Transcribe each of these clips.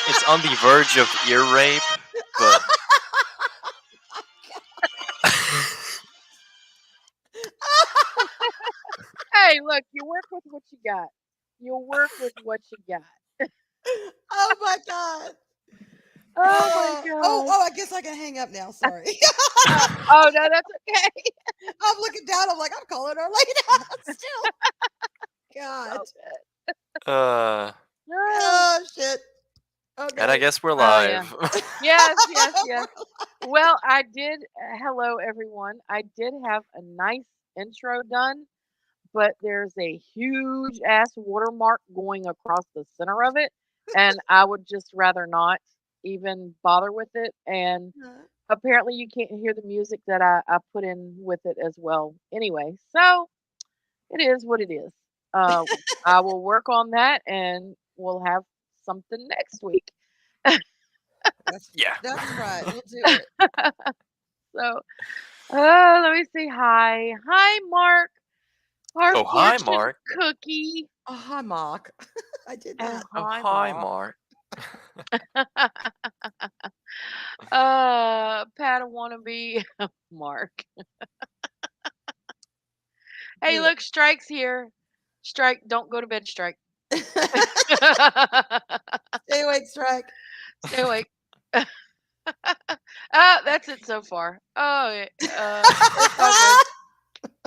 it's on the verge of ear rape, but Hey, look, you work with what you got. You work with what you got. Oh my god. Oh my god. I guess I can hang up now. Sorry. Oh no, that's okay. I'm looking down. I'm like, I'm calling her later. Still. God. So good. uh, Oh shit. Okay. and I guess we're Oh yeah. live. Yes, yes, yes. Well, I did. Hello, everyone. I did have a nice intro done, but there's a huge ass watermark going across the center of it, and I would just rather not even bother with it. And apparently, you can't hear the music that I put in with it as well. Anyway, so it is what it is. Uh, I will work on that, and we'll have something next week. Yeah. That's right. We'll do it. So, let me say hi. Hi, Mark, our Oh, hi, fortune Mark. cookie. Oh, hi, Mark. I did And that. Oh, hi, hi, Mark. Mark. Padawannabe Mark. Hey, Do look, Strike's here. Strike, don't go to bed, Strike. it. Stay awake, Strike. Stay awake. Ah, that's it so far. Oh, yeah, it's all good.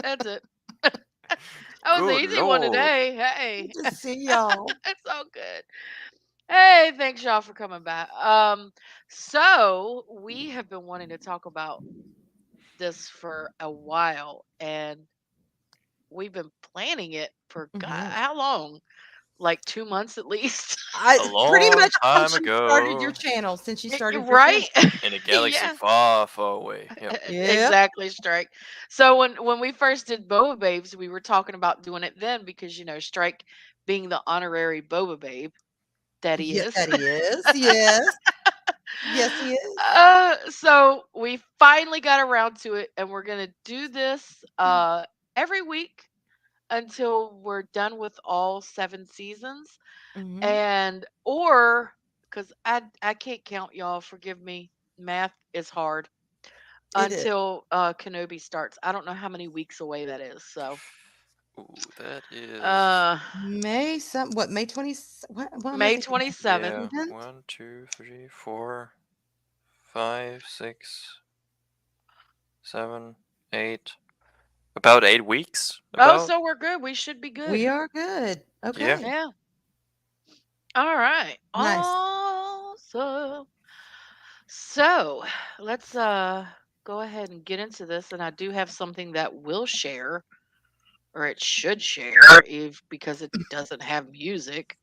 That's it. That was an Good easy one lord. today. Hey, Good to see y'all. it's all good. Hey, thanks y'all for coming back. So we have been wanting to talk about this for a while, and we've been planning it for God, how long? Like 2 months at least. I A pretty long much time since you started your ago, channel. Since you started your Right? channel. in a galaxy Yeah. far, far away. Yep. Yep. Exactly, Strike. So when we first did Boba Babes, we were talking about doing it then because Strike being the honorary Boba Babe that he Yes, is. that he is. Yes. Yes, he is. So we finally got around to it, and we're gonna do this every week until we're done with all 7 seasons, Mhm. and or because I can't count, y'all. Forgive me, math is hard. It is. Until Kenobi starts, I don't know how many weeks away that is. So Ooh, that is. uh, May 20 what am I May thinking? 27th. Yeah. 7th? 1, 2, 3, 4, 5, 6, 7, 8. About 8 weeks. Oh, About. so we're good. We should be good. We are good. Yeah. Okay. Yeah. All right. Nice. Awesome. So let's go ahead and get into this. And I do have something that will share, or it should share, if because it doesn't have music.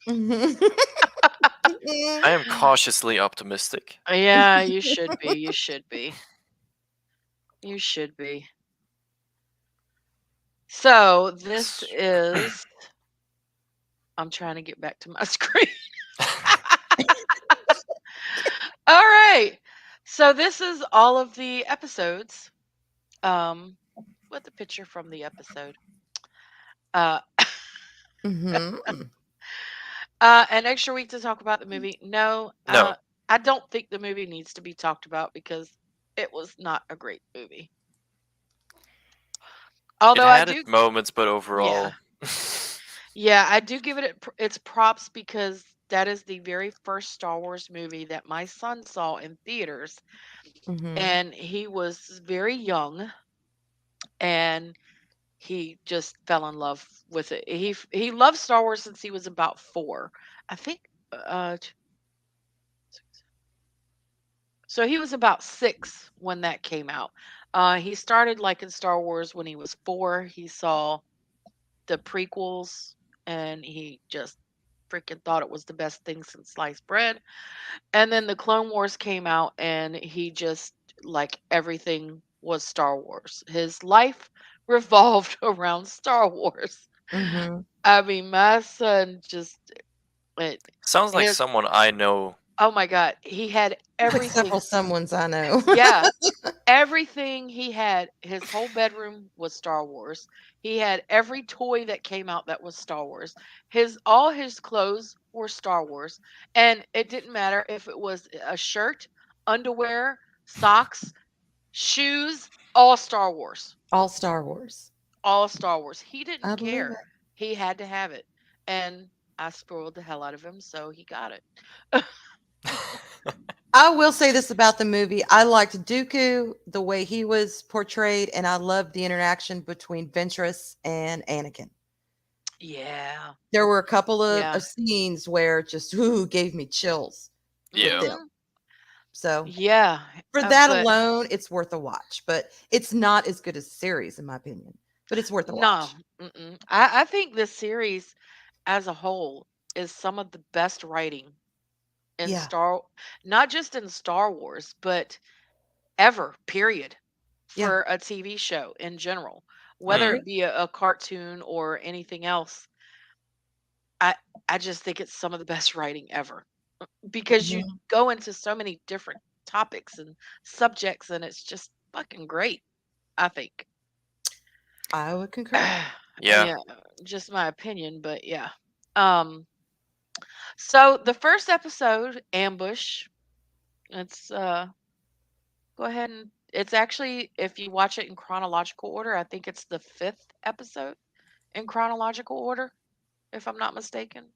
Mhm. I am cautiously optimistic. Yeah, you should be. You should be. You should be. So this S- is. I'm trying to get back to my screen. All right. So this is all of the episodes. Um, with the picture from the episode. Uh, Mhm. an extra week to talk about the movie. No, No, I don't think the movie needs to be talked about because it was not a great movie. it Although I had do, its moments, but yeah, overall. yeah, I do give it its props because that is the very first Star Wars movie that my son saw in theaters, Mhm. and he was very young, and he just fell in love with it. He loved Star Wars since he was about 4, I think. Uh, So he was about 6 when that came out. He started liking Star Wars when he was 4. He saw the prequels and he just freaking thought it was the best thing since sliced bread. And then the Clone Wars came out and he just like everything was Star Wars. His life revolved around Star Wars. Mhm. I mean, my son just it, Sounds like his someone I know. oh my god, he had It's like everything. several someones I know. Yeah, everything he had, his whole bedroom was Star Wars. He had every toy that came out that was Star Wars. His all his clothes were Star Wars. And it didn't matter if it was a shirt, underwear, socks, shoes, all Star Wars. All Star Wars. All Star Wars. He I didn't believe care. it. He had to have it. And I spoiled the hell out of him, so he got it. I will say this about the movie. I liked Dooku, the way he was portrayed, and I loved the interaction between Ventress and Anakin. Yeah. There were a couple of, Yeah. scenes where just ooh gave me chills with Yeah. them. So Yeah. for that But alone, it's worth a watch. But it's not as good as the series, in my opinion. But it's worth a no. watch. I think this series as a whole is some of the best writing in Yeah. not just in Star Wars, but ever, period, Yeah. for a TV show in general, I whether Mm. agree. it be a cartoon or anything else. I I just think it's some of the best writing ever because you Mhm. go into so many different topics and subjects, and it's just fucking great. I think. I would concur. Yeah. Yeah, just my opinion, but yeah. Um, so the first episode, Ambush, it's go ahead and it's actually, if you watch it in chronological order, I think it's the fifth episode in chronological order, if I'm not mistaken.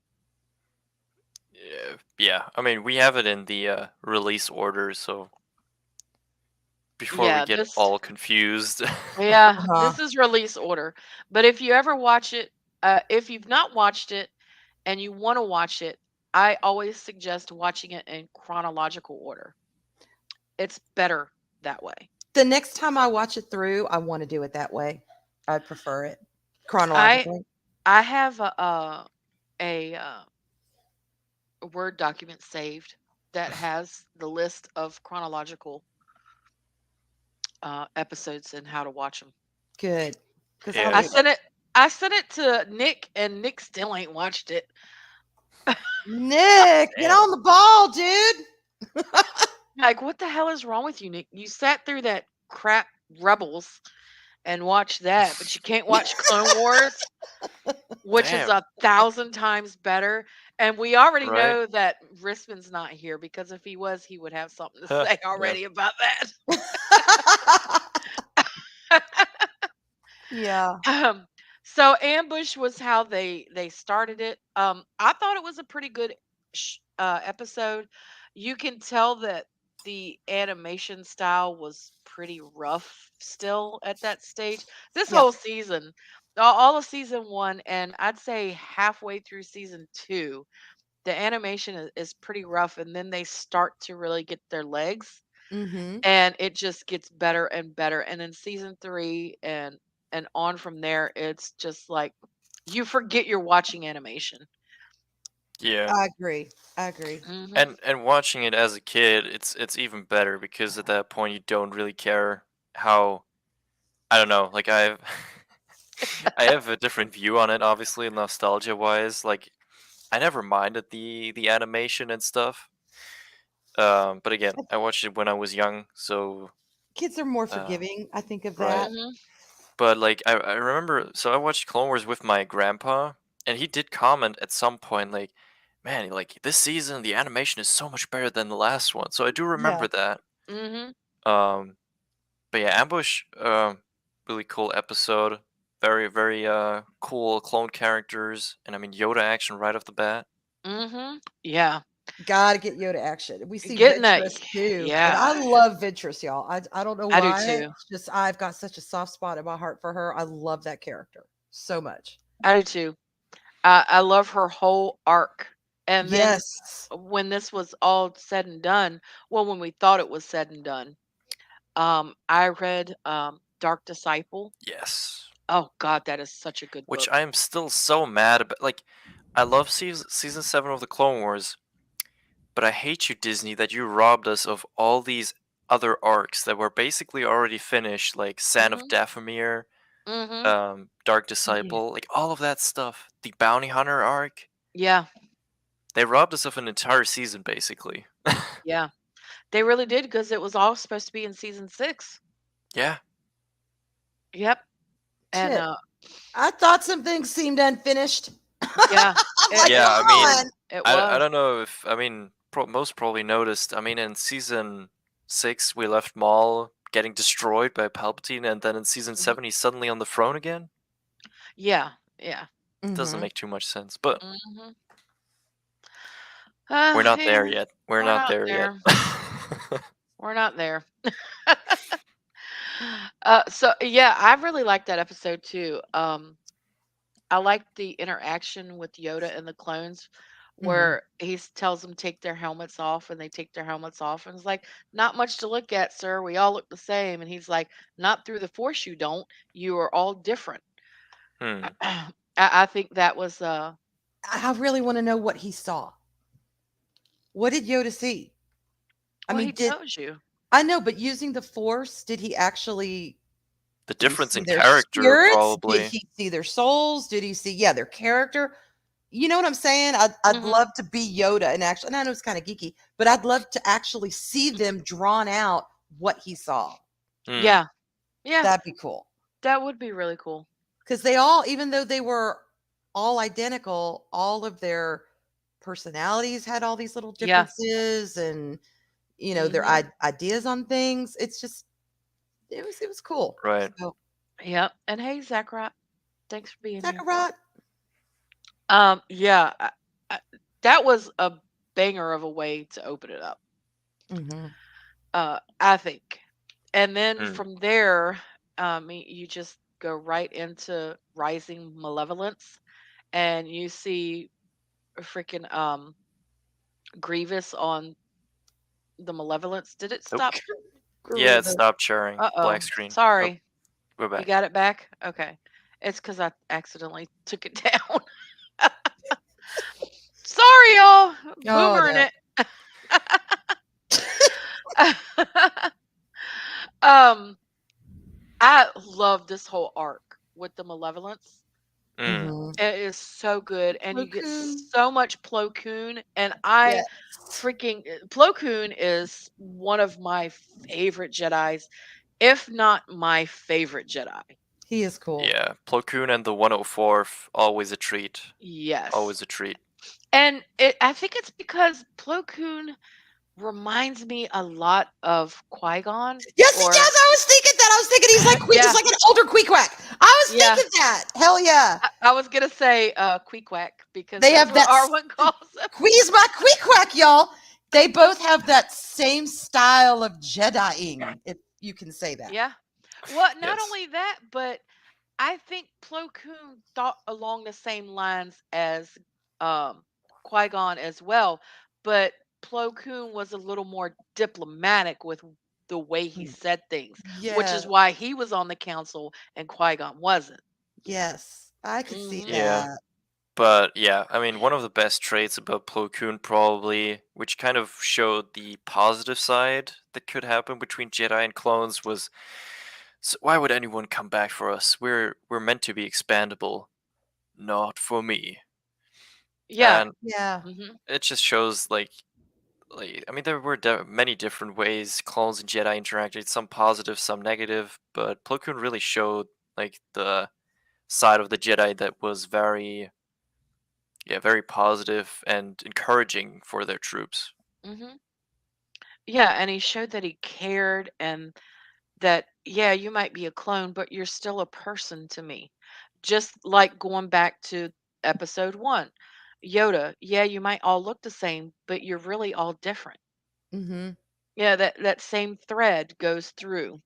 Yeah. I mean, we have it in the release order, so before we Yeah, get this all confused. yeah, Uh-huh. this is release order. But if you ever watch it, if you've not watched it and you want to watch it, I always suggest watching it in chronological order. It's better that way. The next time I watch it through, I want to do it that way. I prefer it I chronologically. I have a Word document saved that has the list of chronological episodes and how to watch them. Good. Because I'll Yeah. I do that. sent it. I sent it to Nick, and Nick still ain't watched it. Nick, get Damn. on the ball, dude. Like, what the hell is wrong with you, Nick? You sat through that crap Rebels and watched that, but you can't watch Clone Wars, which is Damn. 1,000 times better. And we already Right. know that Rispin's not here because if he was, he would have something to Huh. say Yeah. already about Yeah. that. So Ambush was how they started it. I thought it was a pretty good episode. You can tell that the animation style was pretty rough still at that stage. This Yep. whole season, all of season one, and I'd say halfway through season two, the animation is pretty rough, and then they start to really get their legs, Mm-hmm. and it just gets better and better. And in season three and on from there, it's just like you forget you're watching animation. Yeah. I agree. I agree. Hmm. And watching it as a kid, it's even better because at that point you don't really care how, I don't know, like I have a different view on it, obviously, nostalgia wise. Like I never minded the animation and stuff. But again, I watched it when I was young, so Kids are more uh, forgiving, I think, of right. that. Hmm. But like I remember, so I watched Clone Wars with my grandpa, and he did comment at some point, like, "Man, like this season the animation is so much better than the last one." So I do Yeah. remember that. Hmm. Um, but yeah, Ambush, really cool episode. Very very cool clone characters, and I mean Yoda action right off the bat. Hmm. Yeah. Gotta get Yoda action. We see Getting that. Ventress too. And I Yeah. love Ventress, y'all. I don't know I do why. too. It's just I've got such a soft spot in my heart for her. I love that character so much. I do too. I love her whole arc. And then Yes. when this was all said and done, well, when we thought it was said and done, I read Dark Disciple. Yes. Oh God, that is such a good Which book. I am still so mad about. Like, I love season 7 of the Clone Wars, but I hate you, Disney, that you robbed us of all these other arcs that were basically already finished, like Sand of Mhm. Dathomir, Mhm. Dark Yeah. Disciple, like all of that stuff. The Bounty Hunter arc. Yeah. They robbed us of an entire season, basically. Yeah. They really did because it was all supposed to be in season 6. Yeah. Yep. And Shit. I thought some things seemed unfinished. Yeah, I'm it like, Yeah, it come I did. mean, on. It I was. don't know if most probably noticed. I mean, in season 6, we left Maul getting destroyed by Palpatine, and then in season Mhm. 7, he's suddenly on the throne again. Yeah, yeah. Doesn't Hmm. make too much sense, but Mhm. we're not there Yeah, yet. We're we're not not there yet. there. We're not there. So yeah, I really liked that episode too. I liked the interaction with Yoda and the clones Hmm. where tells them take their helmets off and they take their helmets off and it's like not much to look at, sir. We all look the same. And he's like, not through the force you don't. You are all different. Hmm. I think that was I really want to know what he saw. What did Yoda see? I well, mean, he did tells you. I know, but using the Force, The did he difference see in their character, spirits? Did probably. he see their souls? Did he see, yeah, their character? You know what I'm saying? I'd Hmm. love to be Yoda and actually, and I know it's kind of geeky, but I'd love to actually see them drawn out what he saw. Hmm. Yeah. Yeah. That'd be cool. That would be really cool. Because they all, even though they were all identical, all of their personalities had all these little Yeah. differences and, their Hmm. ideas on things. It's just, it was cool. Right. So, Yep. And hey, Zachary, thanks for being here. Kakarot. Yeah, I, that was a banger of a way to open it up. Hmm. I think. And then Hmm. from there, you just go right into rising malevolence, and you see freaking Grievous on the malevolence. Did it Oh, stop? yeah, it Grievous. stopped sharing. Uh Black oh. screen. Oh, Sorry. we're You back. got it back? Okay. It's because I accidentally took it down. Sorry, y'all. Oh, Boomering no. it. um, I love this whole arc with the malevolence. Hmm. Hmm. It is so good, and you get Cocoon. so much Plo Koon, and Yes. Plo Koon is one of my favorite Jedis, if not my favorite Jedi. He is cool. Yeah, Plo Koon and the 104th, always a treat. Yes, Always a treat. and I think it's because Plo Koon reminds me a lot of Qui Gon, Yes, he or does. I was thinking that. I was thinking he's yeah, like an older Queequeg. I was yeah. thinking that. Hell yeah. I was gonna say Queequeg because They that's have what that Arwen calls him. Queez my Queequeg, y'all. They both have that same style of Jediing, if you can say that. Yeah. Well, not Yes. only that, but I think Plo Koon thought along the same lines as Qui Gon as well, but Plo Koon was a little more diplomatic with the way he Mm. said things, which Yeah. is why he was on the council and Qui Gon wasn't. Yes. I could see Hmm. Yeah. that. But yeah, I mean, one of the best traits about Plo Koon, probably, which kind of showed the positive side that could happen between Jedi and clones, was, so why would anyone come back for us? We're meant to be expandable. Not for me. Yeah. And Yeah. Hmm. it just shows, like I mean, there were many different ways clones and Jedi interacted, some positive, some negative, but Plo Koon really showed like the side of the Jedi that was very, yeah, very positive and encouraging for their troops. Hmm. Yeah, and he showed that he cared and that, yeah, you might be a clone, but you're still a person to me. Just like going back to episode 1. Yoda, yeah, you might all look the same, but you're really all different. Hmm. Yeah, that same thread goes through.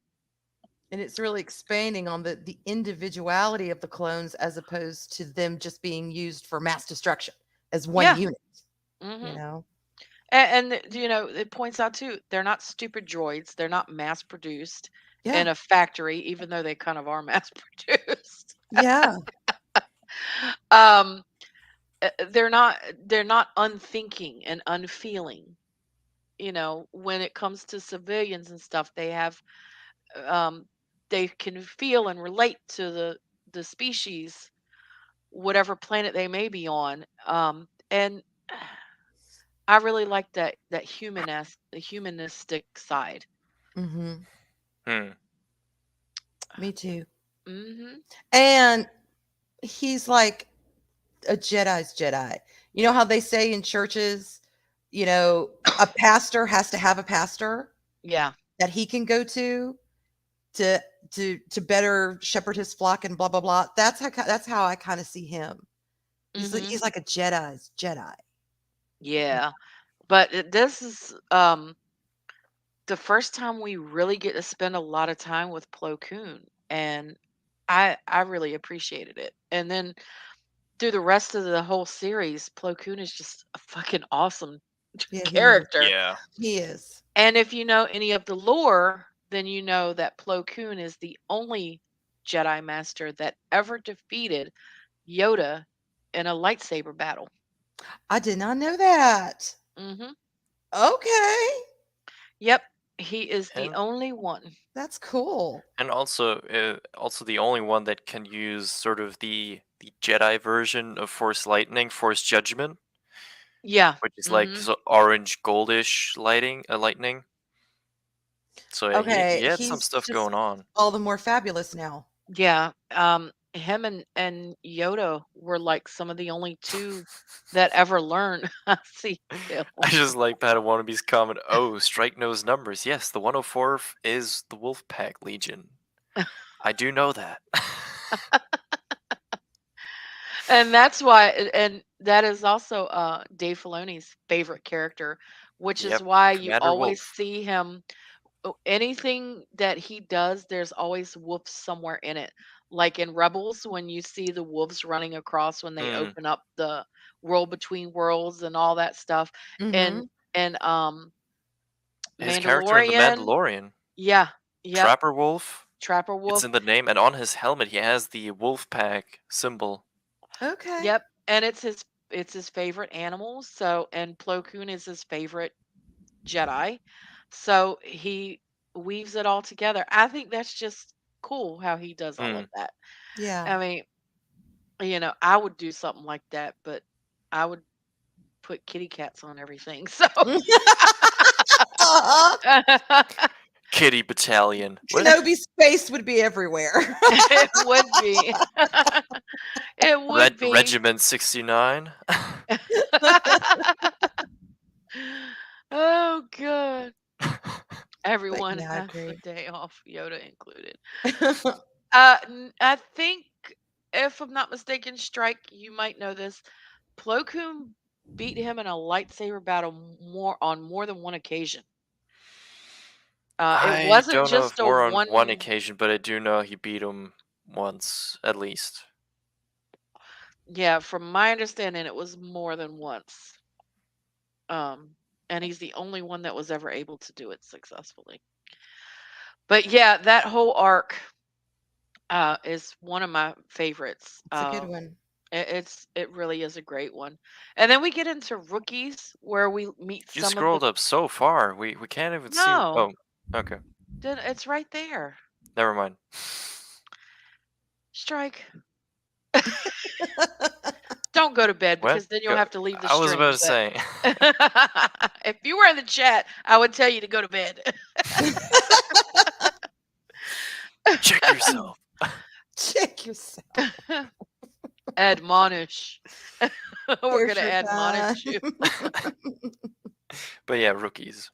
And it's really expanding on the individuality of the clones as opposed to them just being used for mass destruction as one Yeah. unit, you Hmm. know? It points out too, they're not stupid droids. They're not mass produced Yeah. in a factory, even though they kind of are mass produced. Yeah. um, they're not unthinking and unfeeling. When it comes to civilians and stuff, um they can feel and relate to the species, whatever planet they may be on. And I really like that the humanistic side. Hmm. Hmm. Me too. Hmm. And he's like a Jedi's Jedi. You know how they say in churches, a pastor has to have a pastor Yeah. that he can go to to better shepherd his flock and blah blah blah. That's how I kind of see him. Mhm. He's like a Jedi's Jedi. Yeah. But this is the first time we really get to spend a lot of time with Plo Koon, and I really appreciated it. And then through the rest of the whole series, Plo Koon is just a fucking awesome Yeah, he is. character. Yeah. He is. And if you know any of the lore, then you know that Plo Koon is the only Jedi Master that ever defeated Yoda in a lightsaber battle. I did not know that. Mhm. Okay, Yep, he is the And only one. that's cool. also the only one that can use sort of the Jedi version of Force Lightning, Force Judgment, Yeah. which is like Mhm. so orange goldish lightning. So yeah, he Okay, had some he's stuff just going on. all the more fabulous now. Yeah. Him and Yoda were like some of the only two that ever learned how to see him. I just like Padawaнаbe's comment. Oh, strike knows numbers. Yes, the 104 is the Wolfpack Legion. I do know that. And that's why, and that is also Dave Filoni's favorite character, which is Yep, why you Commander always Wolf. see him. Anything that he does, there's always wolves somewhere in it. Like in Rebels, when you see the wolves running across when they Mm. open up the world between worlds and all that stuff, and Mhm. and His character in The Mandalorian, Mandalorian, yeah, yep, Trapper Wolf. Trapper It's Wolf, in the name, and on his helmet he has the Wolfpack symbol. Okay. yep, and it's his favorite animal. So, and Plo Koon is his favorite Jedi. So he weaves it all together. I think that's just cool how he does all of Mm. that. Yeah. I mean, I would do something like that, but I would put kitty cats on everything. So Uh-huh. Kitty Battalion. What? Kenobi's face would be everywhere. it would be. It would be. Regiment 69. Oh god. But Everyone yeah, I has a agree. day off, Yoda included. I I think, if I'm not mistaken, Strike, you might know this. Plo Koon beat him in a lightsaber battle on more than one occasion. It I wasn't don't know just if a we're on one one. occasion, but I do know he beat him once, at least. Yeah, from my understanding, it was more than once. Um, and he's the only one that was ever able to do it successfully. But yeah, that whole arc is one of my favorites. It's a good one. It really is a great one. And then we get into rookies where we meet You some of the. scrolled up so far, we can't even see. No, Oh, okay. then it's right there. Never mind. Strike. Don't go to bed What? because then you'll have to leave the I was about stream. to But say. if you were in the chat, I would tell you to go to bed. Check yourself. Check yourself. Admonish. We're Here's gonna your time. admonish you. But yeah, rookies.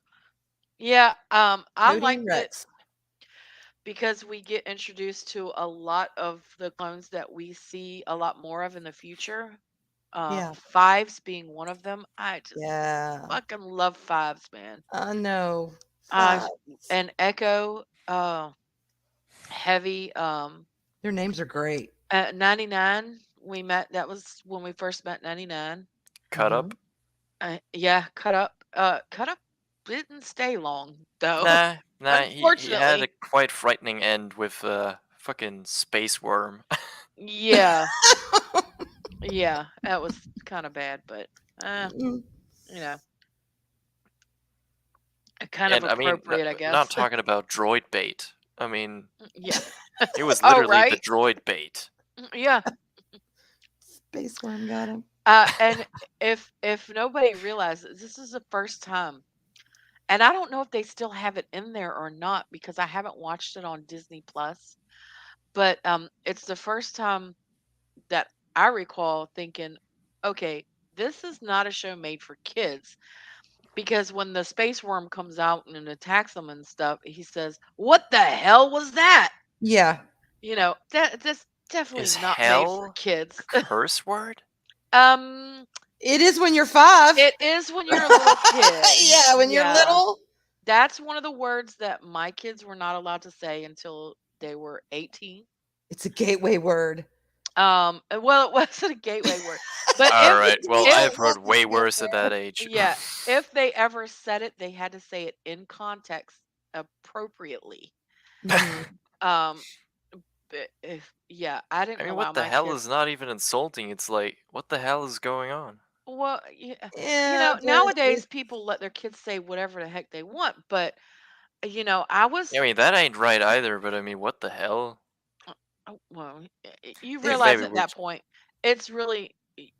Yeah, I Cody and liked it Rex. because we get introduced to a lot of the clones that we see a lot more of in the future. Yeah. Fives being one of them. I just Yeah. fucking love fives, man. I know. Uh, Five. and Echo, Heavy, Their names are great. at 99, we met. That was when we first met 99. Cut Hmm. up. Yeah, Cut Up. Cut Up didn't stay long, though. Nah, he had a Unfortunately. quite frightening end with a fucking space worm. Yeah, yeah, that was kind of bad, but, Mm, you know, kind of And I mean, appropriate, I not guess. talking about droid bait. I mean, Yeah. he was Oh, literally the right? droid bait. Yeah. Space Worm got him. And if nobody realizes, this is the first time, and I don't know if they still have it in there or not because I haven't watched it on Disney Plus, but it's the first time that I recall thinking, okay, this is not a show made for kids because when the space worm comes out and attacks them and stuff, he says, "What the hell was that?" Yeah. That's definitely Is not made for hell a kids. curse word? um, It is when you're 5. it is when you're a little kid. Yeah, when you're Yeah. little, That's one of the words that my kids were not allowed to say until they were 18. it's a gateway word. Well, it wasn't a gateway word, but All right. Well, if I've heard way worse at that age. yeah, if they ever said it, they had to say it in context appropriately. Mhm. Um, but if yeah, I I didn't mean, allow what the my hell kids. is not even insulting? It's like, what the hell is going on? Well, yeah, Yeah, nowadays people let their kids say whatever the heck they want, but I I was. mean, that ain't right either, but I mean, what the hell? Oh, well, you realize Maybe at we're that point, it's really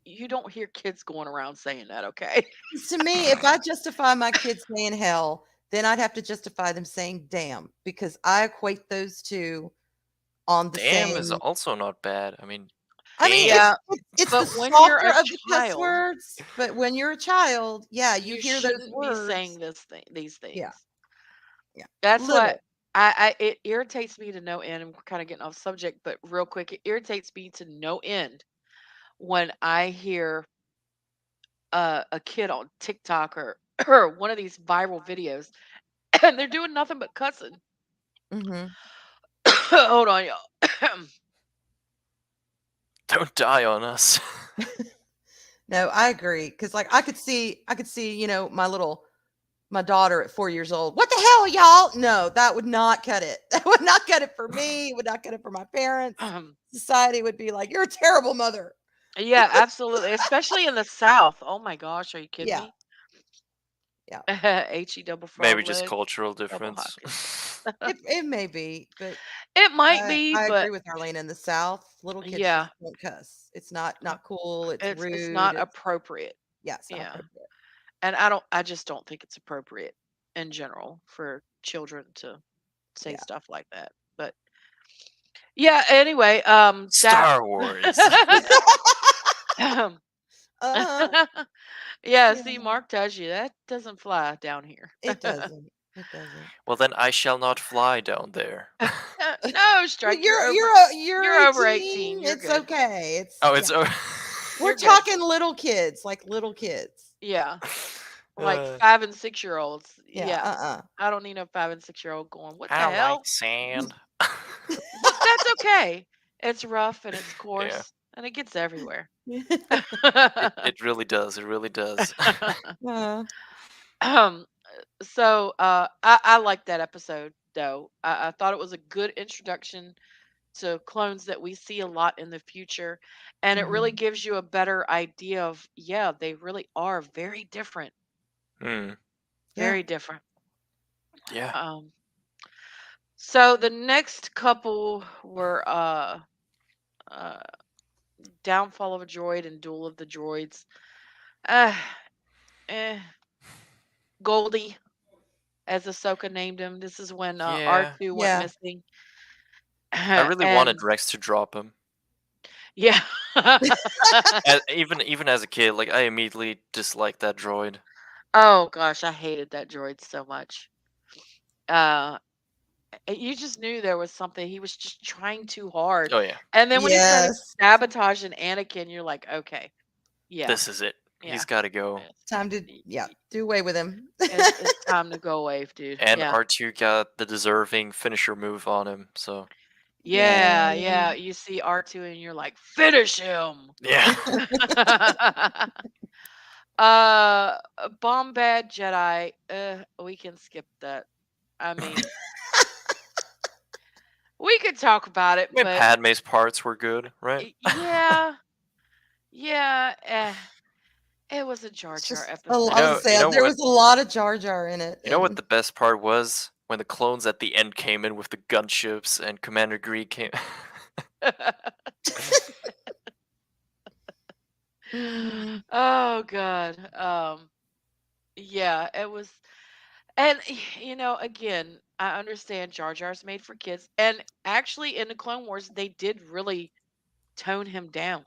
you don't hear kids going around saying that, okay? to me, if I justify my kids saying hell, then I'd have to justify them saying damn because I equate those 2 on the damn is same. also not bad. I mean, I mean, damn. Yeah, it's the but when you're softer a of the cuss child, words, but when you're a child, yeah, you you hear those shouldn't be saying words. these Yeah, things. yeah. That's why Little. it irritates me to no end. I'm kind of getting off subject, but real quick, it irritates me to no end when I hear a kid on TikTok or or one of these viral videos, and they're doing nothing but cussing. Mhm. Hold on, y'all. Don't die on us. No, I agree because like I could see, my daughter at 4 years old. What the hell, y'all? No, that would not cut it. That would not cut it for me. It would not cut it for my parents. Society would be like, "You're a terrible mother." Yeah, absolutely. Especially in the South. Oh my gosh, are you kidding Yeah, me? yeah. He double frog Maybe just legs, cultural double difference. hotcakes. It may be, but It might I be, I but agree with Arlene. In the South, little kids yeah, just don't cuss. It's not cool. It's it's rude. not It's appropriate. yeah, it's not Yeah. appropriate. And I just don't think it's appropriate in general for children to say Yeah. stuff like that. But yeah, anyway, that Star Wars. Uh-huh. yeah, Yeah. see, Mark tells you that doesn't fly down here. It doesn't. It doesn't. Well, then I shall not fly down there. No, Well, strike. you're you're You're over 18. 18. You're It's good. okay. It's Oh, yeah. it's over. We're You're good. talking little kids, like little kids. Yeah. Like Uh, 5 and 6-year-olds. Yeah. Yeah. Uh-uh. I don't need no 5 and 6-year-old going, what I the don't like hell? sand. But that's okay. It's rough and it's Yeah, coarse and it gets everywhere. it really does. It really does. Uh, um, so I like that episode though. I thought it was a good introduction to clones that we see a lot in the future. And it really mhm. gives you a better idea of, yeah, they really are very different. Hmm. Yeah. Very different. Yeah. Um, so the next couple were uh Downfall of a Droid and Duel of the Droids. Uh eh, Goldie, as Ahsoka named him. This is when Yeah. R2 went Yeah. missing. I really wanted And Rex to drop him. yeah. Even as a kid, like I immediately disliked that droid. Oh gosh, I hated that droid so much. Uh you just knew there was something. He was just trying too hard. Oh yeah, And then when he started Yes. sabotaging Anakin, you're like, okay, yeah, this is it. yeah. He's got to go. Time to yeah, do away with him. It's time to go away, dude. And Yeah. R2 got the deserving finisher move on him. So Yeah, Yeah. yeah. You see R2 and you're like, finish him. yeah, uh Bombad Jedi, we can skip that. I mean, we could talk about it, I mean but Padme's parts were good, right? yeah, yeah, it was a Jar It's Jar just You I episode. was know, you saying know there what? was a lot of Jar Jar in it, You know what and the best part was when the clones at the end came in with the gunships and Commander Greed came. Oh god. Yeah, it was. And again, I understand Jar Jar's made for kids, and actually in the Clone Wars they did really tone him down.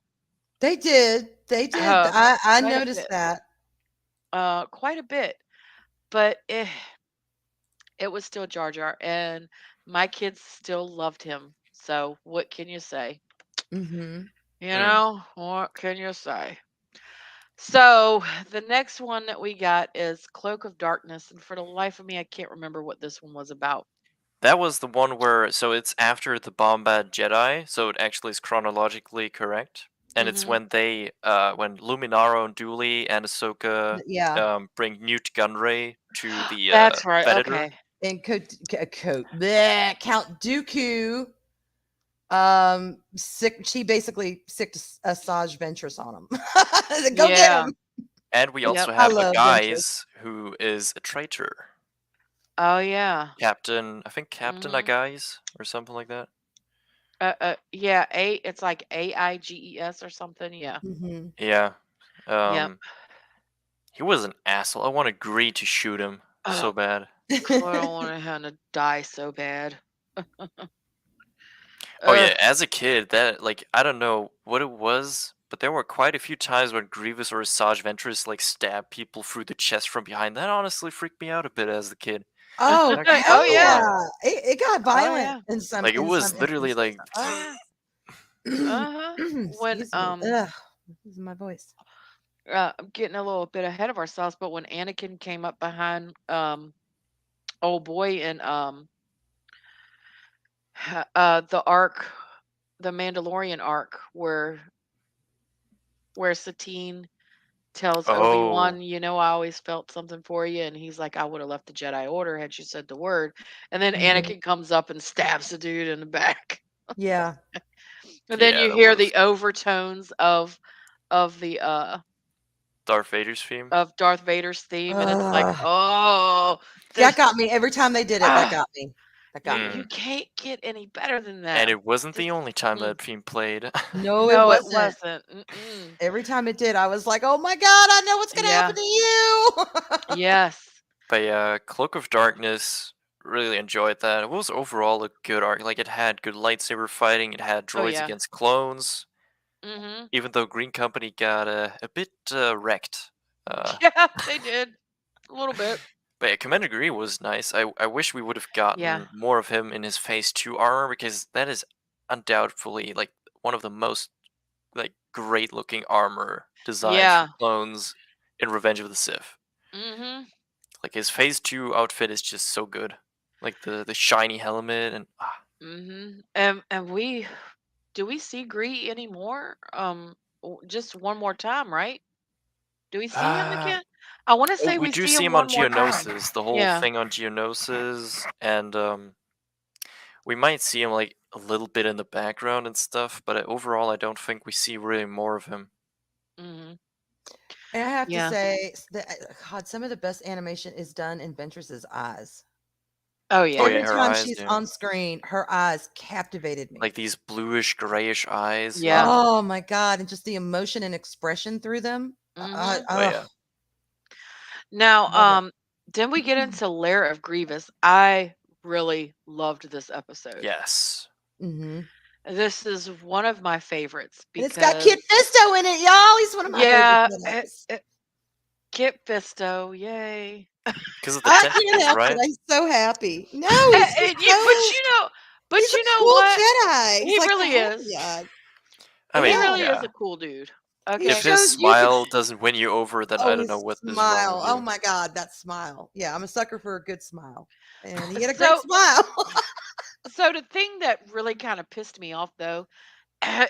They did. They did. Uh, I quite a noticed bit. that. Quite a bit. But it was still Jar Jar, and my kids still loved him. So what can you say? Mm-hmm. Mm. What can you say? So the next one that we got is Cloak of Darkness, and for the life of me, I can't remember what this one was about. That was the one where, so it's after the Bombad Jedi, so it actually is chronologically correct. And it's Hmm. when when Luminaro and Dooley and Ahsoka Yeah. bring Newt Gunray to the That's right. Venator. Okay. And Count Dooku, sick. She basically sicked Asajj Ventress on him. Go get Yeah. him. And we Yep. also I have a love Ventress. guys who is a traitor. Oh yeah. Captain, I think Captain Hmm. Agais or something like that. Yeah. It's like AIGES or something. Yeah. Mm-hmm. Yeah. Yep. He was an asshole. I want to agree to shoot him so Oh, bad. I don't want him to die so bad. Oh Ugh. yeah, as a kid, that like I don't know what it was, but there were quite a few times when Grievous or Asajj Ventress like stabbed people through the chest from behind. That honestly freaked me out a bit as a kid. Oh Actually, Oh hell not gonna yeah. lie. yeah! It got Oh violent yeah. Like it in some was literally instances. like, Oh yeah. Uh-huh. When Excuse me. Ugh, losing my voice. I'm getting a little bit ahead of ourselves, but when Anakin came up behind old boy and the arc, the Mandalorian arc, where Satine tells oh, Obi-Wan, I always felt something for you, and he's like, I would have left the Jedi Order had you said the word. And then Mhm. Anakin comes up and stabs the dude in the back. Yeah. And then yeah, you that hear was the overtones of the Darth Vader's theme. of Darth Vader's theme, and it's like, Ugh. oh, That this got me every time they did it. That ah, got me. That got you me. Mm. can't get any better than And that. it wasn't Just the only time mm, that theme played. No, it no, it wasn't. wasn't. Mm-mm. Every time it did, I was like, "Oh my god, I know what's gonna happen Yeah. to you." Yes. But yeah, Cloak of Darkness, really enjoyed that. It was overall a good arc. Like it had good lightsaber fighting, it had Oh droids yeah. against clones, Mhm. even though Green Company got a bit wrecked. Uh, Yeah, they did a little bit. but yeah, Commander Green was nice. I wish we would have Yeah. gotten more of him in his Phase 2 armor because that is undoubtedly like one of the most like great looking armor designs for Yeah. clones in Revenge of the Sith. Mhm. Like his Phase 2 outfit is just so good. Like the shiny helmet and Mhm. And do we see Gree anymore? Just one more time, right? Do we see him ah. again? I want to Oh, say we we do see see him him on one more time. Geonosis, the whole Yeah. thing on Geonosis, and we might see him like a little bit in the background and stuff, but overall, I don't think we see really more of him. Mhm. And I have to Yeah. say, God, some of the best animation is done in Ventress's eyes. Oh Oh yeah. yeah, Every her time eyes, she's yeah, on screen, her eyes captivated me. like these bluish grayish eyes, yeah. Yeah. Oh my god, and just the emotion and expression through them. Mhm. Oh yeah, Now, Love it. then we get into Lair of Grievous. I really loved this episode. yes. Mhm. This is one of my favorites And it's got because Kit Fisto in it, y'all. He's one of my favorite yeah, Jedi's. Kit Fisto, yay. Because of the I can't tentacles, help it. right? I'm so happy. No, he's just so But he's a you know cool what? Jedi. He's He like the really is. Holy. I He mean, Yeah. really is yeah. a cool dude. He If Okay. his shows you can smile doesn't win you over, then I oh, don't know his what is wrong with smile. Oh you. my god, that smile. Yeah, I'm a sucker for a good smile. And he had a great So smile. so the thing that really kind of pissed me off though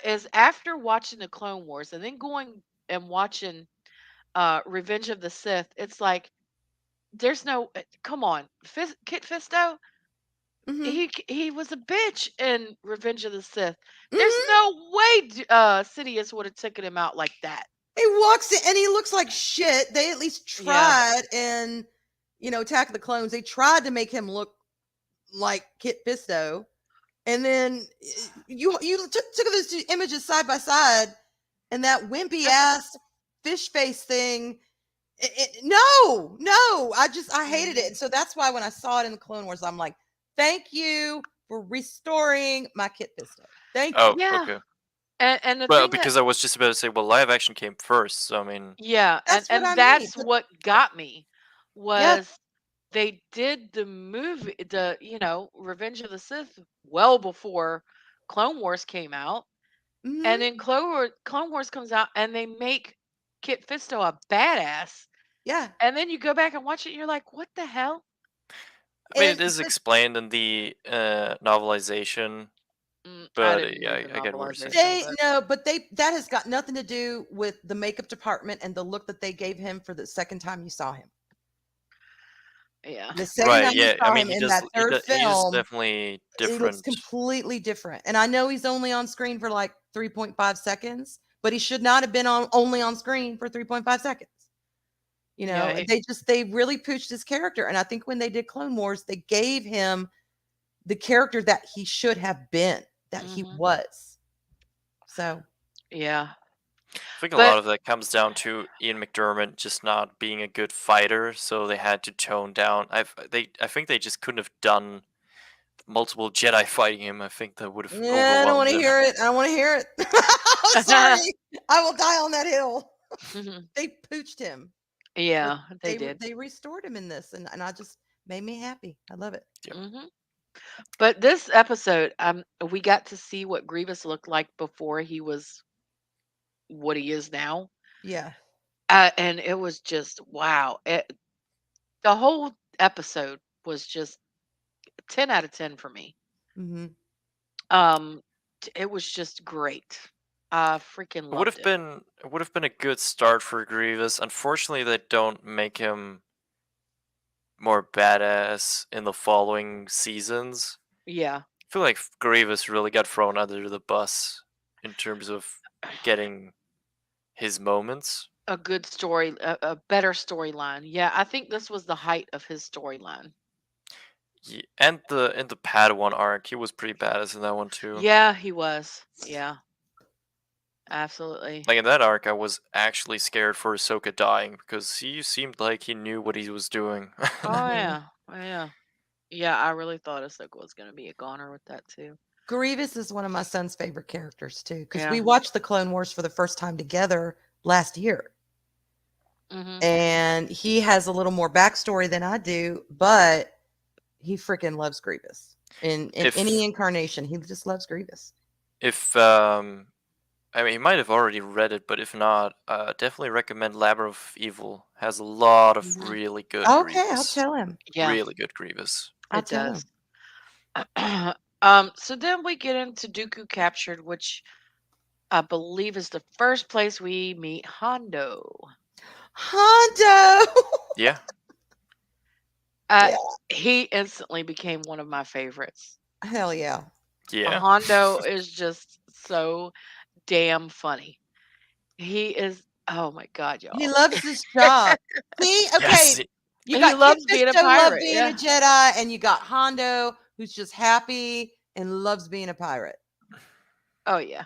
is after watching the Clone Wars and then going and watching Revenge of the Sith, it's like there's no come on, Kit Fisto. Mhm. He was a bitch in Revenge of the Sith. There's Mhm. no way Sidious would have taken him out like that. He walks in and he looks like shit. They at least Yeah, tried in, Attack of the Clones. They tried to make him look like Kit Fisto. And then you took those two images side by side, and that wimpy ass fish face thing. No, I hated it. hmm And so that's why when I saw it in the Clone Wars, I'm like, thank you for restoring my Kit Fisto. Thank Oh, you. yeah. okay. And the Well, thing that because I was just about to say, well, live action came first, so I mean, yeah, That's what and I mean. that's But what got me yeah, was they did the movie, Revenge of the Sith well before Clone Wars came out. And mhm, then Clone Wars comes out and they make Kit Fisto a badass. yeah. And then you go back and watch it and you're like, what the hell? I mean, And it is but explained in the novelization, I but didn't read yeah, the I get what you're saying. novelization, they but no, but they that has got nothing to do with the makeup department and the look that they gave him for the second time you saw him. yeah. The second Right? time you Yeah. I saw mean, him in that third he is film, definitely he looks different. completely different. And I know he's only on screen for like 3.5 seconds, but he should not have been only on screen for 3.5 seconds. Yeah. They really pushed his character. And I think when they did Clone Wars, they gave him the character that he should have been, that he hmm was. So, Yeah. I think a But lot of that comes down to Ian McDermott just not being a good fighter, so they had to tone down. I think they just couldn't have done multiple Jedi fighting him. I think that would have yeah, I don't want overwhelmed to him. hear it. I don't want to hear it. Oh, sorry. I will die on that hill. They pooched him, but yeah, they did. they restored him in this, and I just made me happy. I love it. Yep. hmm But this episode, we got to see what Grievous looked like before he was what he is now. Yeah. And it was just wow. The whole episode was just 10 out of 10 for me. Hmm. Um, it was just great. I freaking loved it. It would have been a good start for Grievous. Unfortunately, they don't make him more badass in the following seasons. Yeah, I feel like Grievous really got thrown under the bus in terms of getting his moments. a good story, a better storyline. Yeah, I think this was the height of his storyline. And the Padawan arc, he was pretty badass in that one too. Yeah, he was. Yeah, absolutely. Like in that arc, I was actually scared for Ahsoka dying because he seemed like he knew what he was doing. Oh Hmm. yeah, oh, yeah, yeah. I really thought Ahsoka was gonna be a goner with that too. Grievous is one of my son's favorite characters too, because we Yeah. watched the Clone Wars for the first time together last year. hmm And he has a little more backstory than I do, but he freaking loves Grievous. In any if incarnation, he just loves Grievous. if I mean, you might have already read it, but if not, definitely recommend Labyrinth of Evil. Has a lot of hmm really good Okay, I'll Grievous. tell him. Yeah, Really good Grievous. I'll it tell does. him. So then we get into Dooku Captured, which I believe is the first place we meet Hondo. Hondo. Yeah. Uh, Yeah. he instantly became one of my favorites. Hell yeah. Yeah. Hondo is just so damn funny. He is, oh my God, He y'all. loves his job. See, okay, Yes. you He got Kit loves being a Fisto love pirate. being a Yeah. Jedi, and you got Hondo who's just happy and loves being a pirate. Oh, yeah.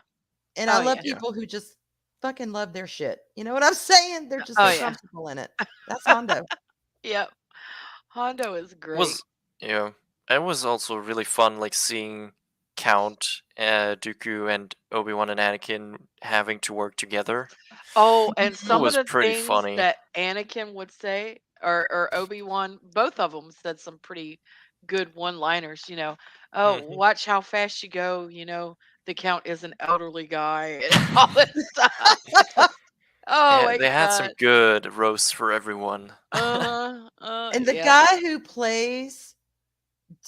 And I Oh, love yeah. Yeah. people who just fucking love their shit. You know what I'm saying? They're just Oh, so yeah. comfortable in it. That's Hondo. Yep. Hondo is great. Was yeah. It was also really fun, like seeing Count, Dooku, and Obi-Wan and Anakin having to work together. Oh, and It some of was the pretty things funny. that Anakin would say, or Obi-Wan, both of them said some pretty good one-liners, "Oh, Hmm. watch how fast you go, the Count is an elderly guy," and all this stuff. Oh Yeah, my they had some God. good roasts for everyone. Uh-huh. And the Yeah. guy who plays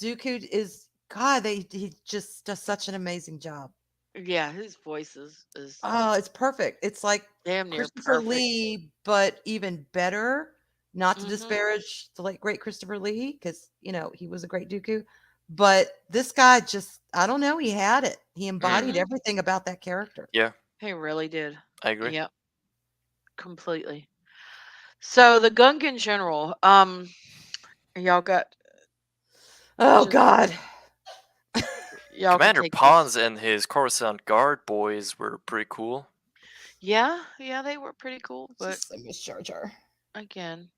Dooku is God, he just does such an amazing job. Yeah, his voice is Oh, it's perfect. It's like damn near Christopher perfect. Lee, but even better. Not to Mhm. disparage the late great Christopher Lee, because he was a great Dooku. But this guy just, I don't know, he had it. He embodied Mhm. everything about that character. Yeah, He really did. I agree. Yep, completely. So the Gungan General, y'all got Oh just God. y'all can Commander take this. Pons and his Coruscant Guard boys were pretty cool. Yeah, yeah, they were pretty cool, but Just I miss Jar Jar. again,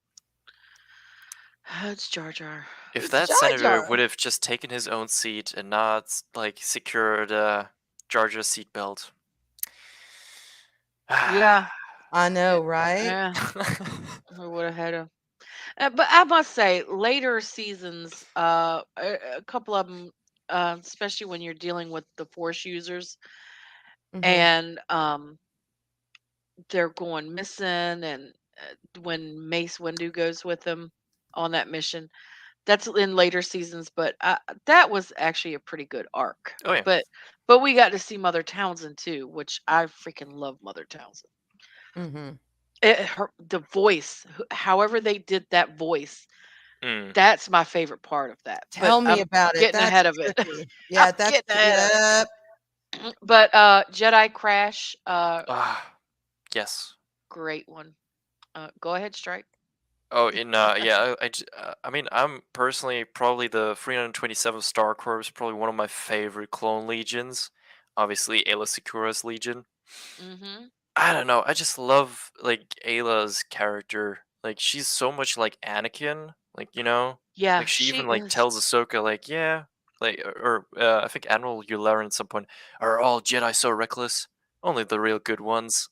it's Jar Jar. If It's that Jar senator Jar. would have just taken his own seat and not like secured Jar Jar's seatbelt, Yeah. I know, It, right? yeah. We would have had a. But I must say, later seasons, a couple of them, especially when you're dealing with the Force users Mhm. and they're going missing, and when Mace Windu goes with them on that mission, that's in later seasons. But that was actually a pretty good arc. Oh yeah. But we got to see Mother Townsend too, which I freaking love Mother Townsend. Mhm. The voice, however they did that voice, Mm. that's my favorite part of that. But Tell me I'm about it. getting That's ahead of it. tricky. I'm Yeah, that's getting ahead of yep. it. But Jedi Crash, Ah, yes. great one. Go ahead, Strike. Oh, yeah, I mean, I'm personally probably the 327th Star Corps, is probably one of my favorite clone legions. Obviously, Ayla Secura's legion. Mhm. I don't know. I just love like Ayla's character. Like she's so much like Anakin. Like Yeah, like she she even like is. tells Ahsoka like yeah, like I think Admiral Yularen at some point, are all Jedi so reckless? Only the real good ones.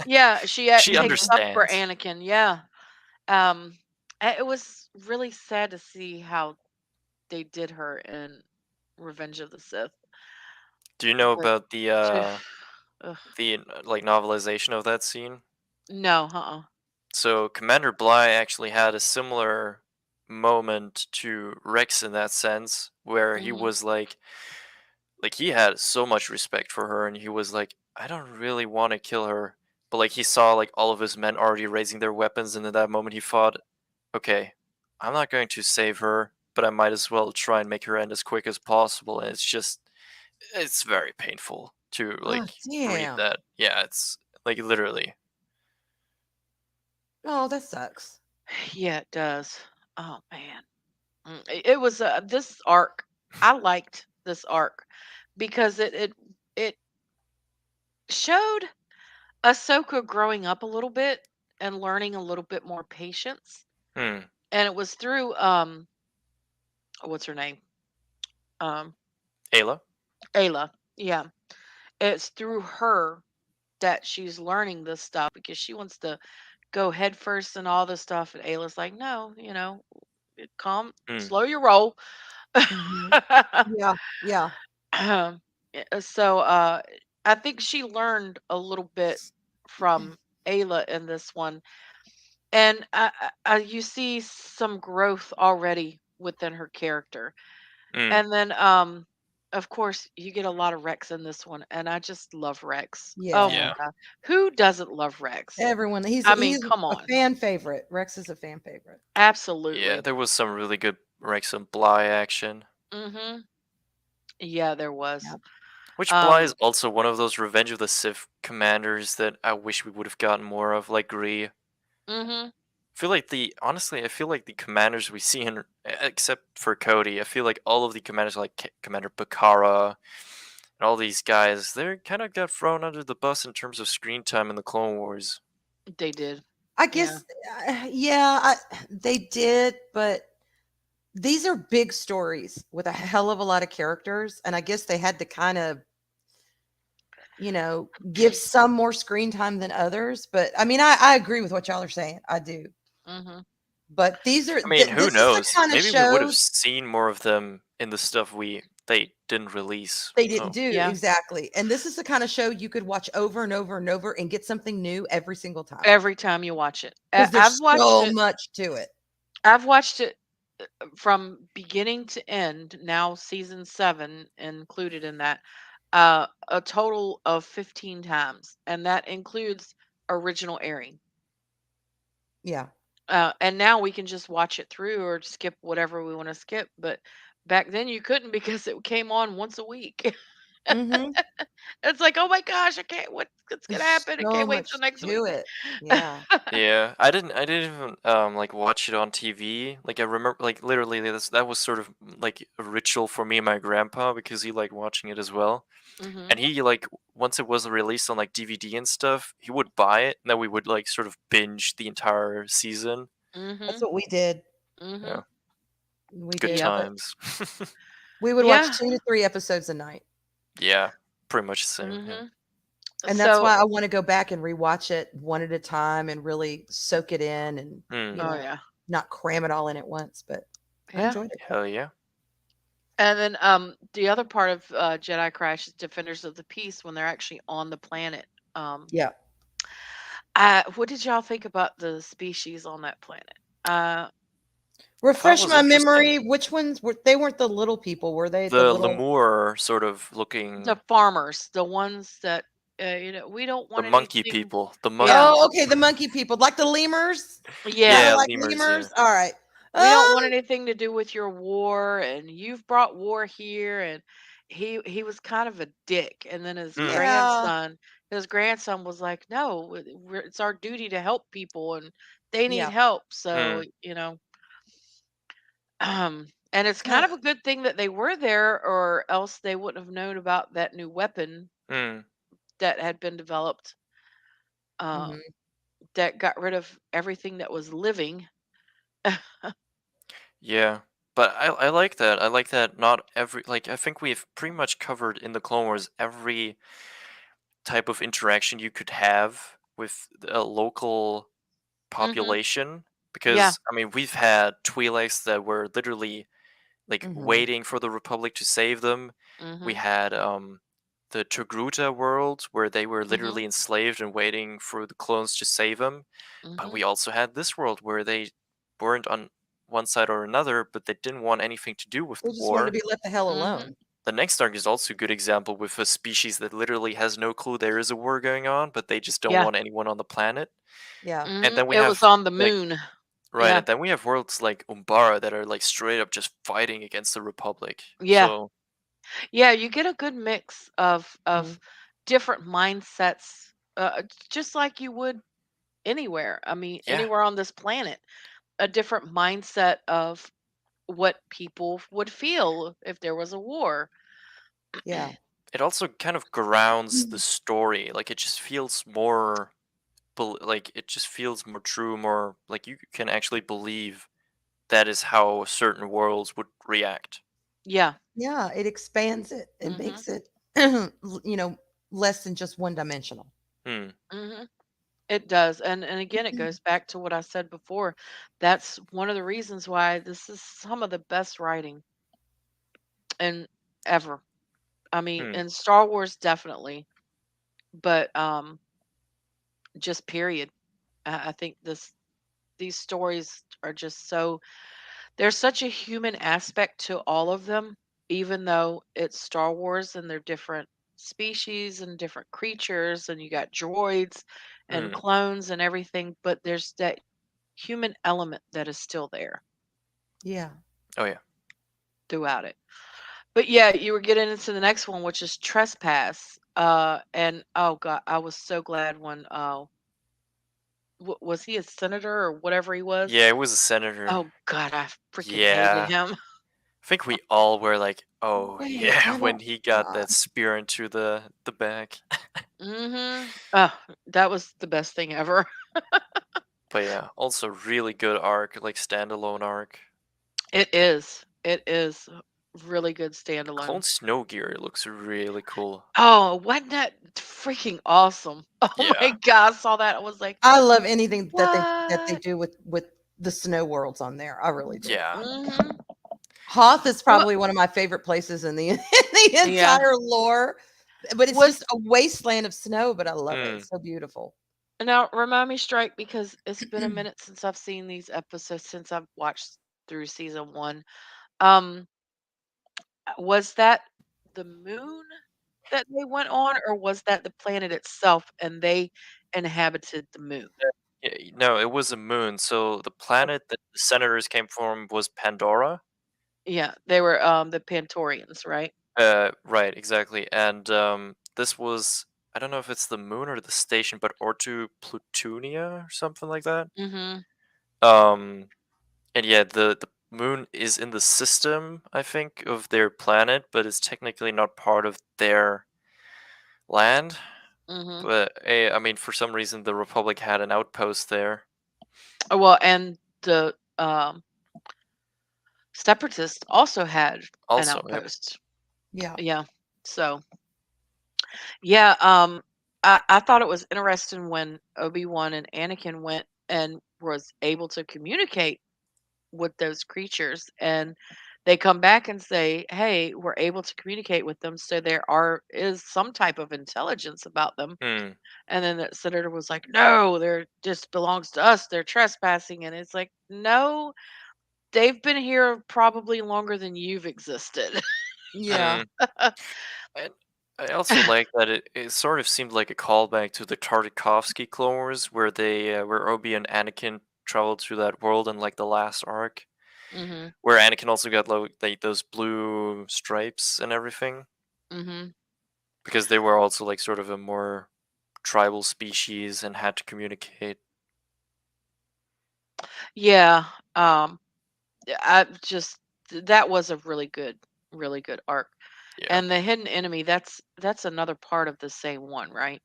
Yeah, she She takes up for understands. Anakin. Yeah. Um, it was really sad to see how they did her in Revenge of the Sith. Do you know But about ugh, the like novelization of that scene? no, So Commander Bly actually had a similar moment to Rex in that sense, where he Mhm. was like he had so much respect for her, and he was like, I don't really want to kill her, but like he saw like all of his men already raising their weapons, and in that moment he thought, okay, I'm not going to save her, but I might as well try and make her end as quick as possible. And it's very painful to Oh, like read damn. that. Yeah, it's like literally. Oh, that sucks. Yeah, it does. Oh man. It was this arc. I liked this arc because it showed Ahsoka growing up a little bit and learning a little bit more patience. Hmm. And it was through what's her name? Um Ayla. Ayla. Yeah. It's through her that she's learning this stuff because she wants to go head first and all this stuff, and Ayla's like, "No, calm, Hmm. slow your roll." Mhm. Yeah, yeah. So I think she learned a little bit from Ayla in this one, and you see some growth already within her character. Hmm. And then, of course, you get a lot of Rex in this one, and I just love Rex. Oh my Yeah. Yeah. god, who doesn't love Rex? Everyone, he's I mean, he's come a on, fan favorite. Rex is a fan favorite. Yeah, absolutely. there was some really good Rex and Bly action. Mhm. Yeah, there was. Yeah. Which Bly Um. is also one of those Revenge of the Sith commanders that I wish we would have gotten more of, like Gree. Mhm. Feel like I feel like the commanders we see in, except for Cody, I feel like all of the commanders like Commander Bakara and all these guys, they kind of got thrown under the bus in terms of screen time in the Clone Wars. They did. I Yeah. guess, yeah, they did, but these are big stories with a hell of a lot of characters, and I guess they had to kind of, give some more screen time than others. But I mean, I agree with what y'all are saying. I do. Mhm. But these are I mean, who this is the knows? kind of Maybe we would have shows seen more of them in the stuff they didn't release. they didn't So do Yeah. exactly. And this is the kind of show you could watch over and over and over and get something new every single time Every time you watch it, because there's so much to it. I've watched it from beginning to end. Now season 7 included in that. A total of 15 times, and that includes original airing. Yeah. And now we can just watch it through or skip whatever we want to skip. But back then you couldn't because it came on once a week. Mhm. It's like, oh my gosh, I can't. What's gonna There's happen? I so can't wait much till next to week. it. Yeah. yeah, I didn't even like watch it on TV. Like I remember like literally that was sort of like a ritual for me and my grandpa because he liked watching it as well. Mhm. And he like once it was released on like DVD and stuff, he would buy it and then we would like sort of binge the entire season. That's Mhm. what we did. Yeah, Mhm. We good did. Yep. But times. we would watch Yeah. 2 to 3 episodes a night. Yeah, pretty much the same. Yeah. Mhm. And that's So, why I wanna go back and rewatch it one at a time and really soak it in and, Hmm. oh yeah, not cram it all in at once, but I yeah. enjoyed it. Hell yeah. And then the other part of Jedi Crash is Defenders of the Peace when they're actually on the planet. Um, Yeah. what did y'all think about the species on that planet? Uh, That Refresh was my interesting. memory, which ones were they weren't the little people, were they? The The little lemur sort of the looking, farmers, the ones that we don't the want monkey anything. people, the Yeah, monkey Oh, okay, the people. monkey people, like the lemurs? Kinda yeah. Yeah, like lemurs. Yeah. lemurs? Alright. We don't want Um, anything to do with your war, and you've brought war here. And he was kind of a dick. And then Hmm. yeah, his grandson was like, no, it's our duty to help people, and they need yeah. help. Hmm. So and it's kind of a good thing that they were there, or else they wouldn't have known about that new weapon Hmm. that had been developed, um, Mhm. that got rid of everything that was living. Yeah. But I like that. I like that not every, like, I think we've pretty much covered in the Clone Wars every type of interaction you could have with a local Hmm. population, Yeah. because I mean we've had Twi'leks that were literally like Mhm. waiting for the Republic to save them. We Hmm. had the Togruta world where they were Hmm. literally enslaved and waiting for the clones to save them. But Hmm. we also had this world where they weren't on one side or another, but they didn't want anything to do with They the just wanted to war. be left the hell Hmm. alone. The next arc is also a good example with a species that literally has no clue there is a war going on, but they just don't Yeah. want anyone on the planet. Yeah. And then we It was have on the like, moon. right, Yeah. and then we have worlds like Umbara that are like straight up just fighting against the Republic. Yeah. So Yeah. You get a good mix of Mhm. different mindsets, just like you would anywhere. I mean, yeah. anywhere on this planet, a different mindset of what people would feel if there was a war. Yeah. It also kind of grounds the Mhm. story. Like it just feels more like it just feels more true, more like you can actually believe that is how certain worlds would react. Yeah. Yeah, it expands it and Mhm. makes it, less than just one-dimensional. Hmm. Mhm. It does. And again, it goes back to what I said before. That's one of the reasons why this is some of the best writing and ever. I mean, Hmm. in Star Wars definitely, but just period. I think these stories are just so, there's such a human aspect to all of them, even though it's Star Wars and they're different species and different creatures, and you got droids and Hmm. clones and everything, but there's that human element that is still there Yeah. Oh yeah. throughout it. But yeah, you were getting into the next one, which is Trespass. And oh god, I was so glad when was he a senator or whatever he was? Yeah, it was a senator. Oh god, I freaking hated Yeah. him. I think we all were like, "Oh, Wait, yeah," I when don't he got that spear into the back. Mhm. Oh, that was the best thing ever. But yeah, also really good arc, like standalone arc. It is. It is really good Clone standalone. Snow Gear looks really cool. Oh, wasn't that freaking awesome? Oh my Yeah. god, I saw that. I was like, I love anything that they "What?" do with the snow worlds on there. I really do. Yeah. Mhm. Hoth is What probably one of my favorite places in the in the yeah. entire lore, but it's Was just a wasteland of snow, but I love it. Mm. It's so beautiful. Now remind me, Strike, because it's been a minute since I've seen these episodes, since I've watched through season 1. Um, was that the moon that they went on, or was that the planet itself and they inhabited the moon? Yeah, no, it was a moon. So the planet that the senators came from was Pandora. Yeah, they were, the Pantorians, right? Right, exactly. And this was, I don't know if it's the moon or the station, but Ortu Plutonia or something like that. Mhm. Um, and yeah, the moon is in the system, I think, of their planet, but it's technically not part of their land. Mhm. But I mean, for some reason, the Republic had an outpost there. Oh, well, and the, Separatists also had an Also, yep. outpost. Yeah. Yeah. So, yeah, I thought it was interesting when Obi-Wan and Anakin went and was able to communicate with those creatures, and they come back and say, "Hey, we're able to communicate with them, so is some type of intelligence about them." Hmm. And then the senator was like, "No, they're just belongs to us. They're trespassing." And it's like, "No, they've been here probably longer than you've existed." Yeah. Hmm. And I also like that it sort of seemed like a callback to the Tartakovsky Clone Wars, where Obi and Anakin traveled through that world in like the last arc, Mhm. where Anakin also got like those blue stripes and everything, Mhm. because they were also like sort of a more tribal species and had to communicate. Yeah. Um I just that was a really good arc. Yeah. And the hidden enemy, that's another part of the same one, right?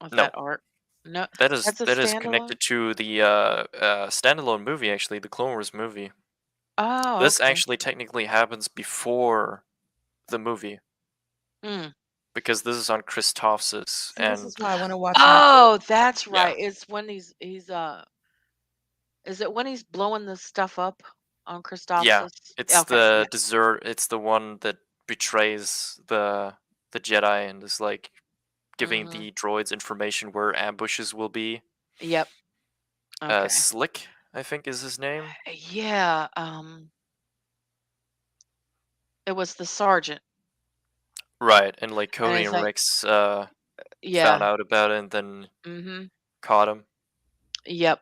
Of No, that arc? No, that is that's a that is standalone? connected to the standalone movie, actually, the Clone Wars movie. Oh, This okay. actually technically happens before the movie, Mm. because this is on Christophsis, See, this is and why I want to watch more. Oh, that's yeah, right. It's when he's is it when he's blowing the stuff up on yeah, Christophsis? it's Okay, the yeah. dessert. It's the one that betrays the Jedi and is like giving Mhm. the droids information where ambushes will be. Yep. Okay. Slick, I think, is his name. Yeah, it was the sergeant, Right, and like and Cody it's and like, Rex found yeah. out about it and then Mhm. caught him. Yep.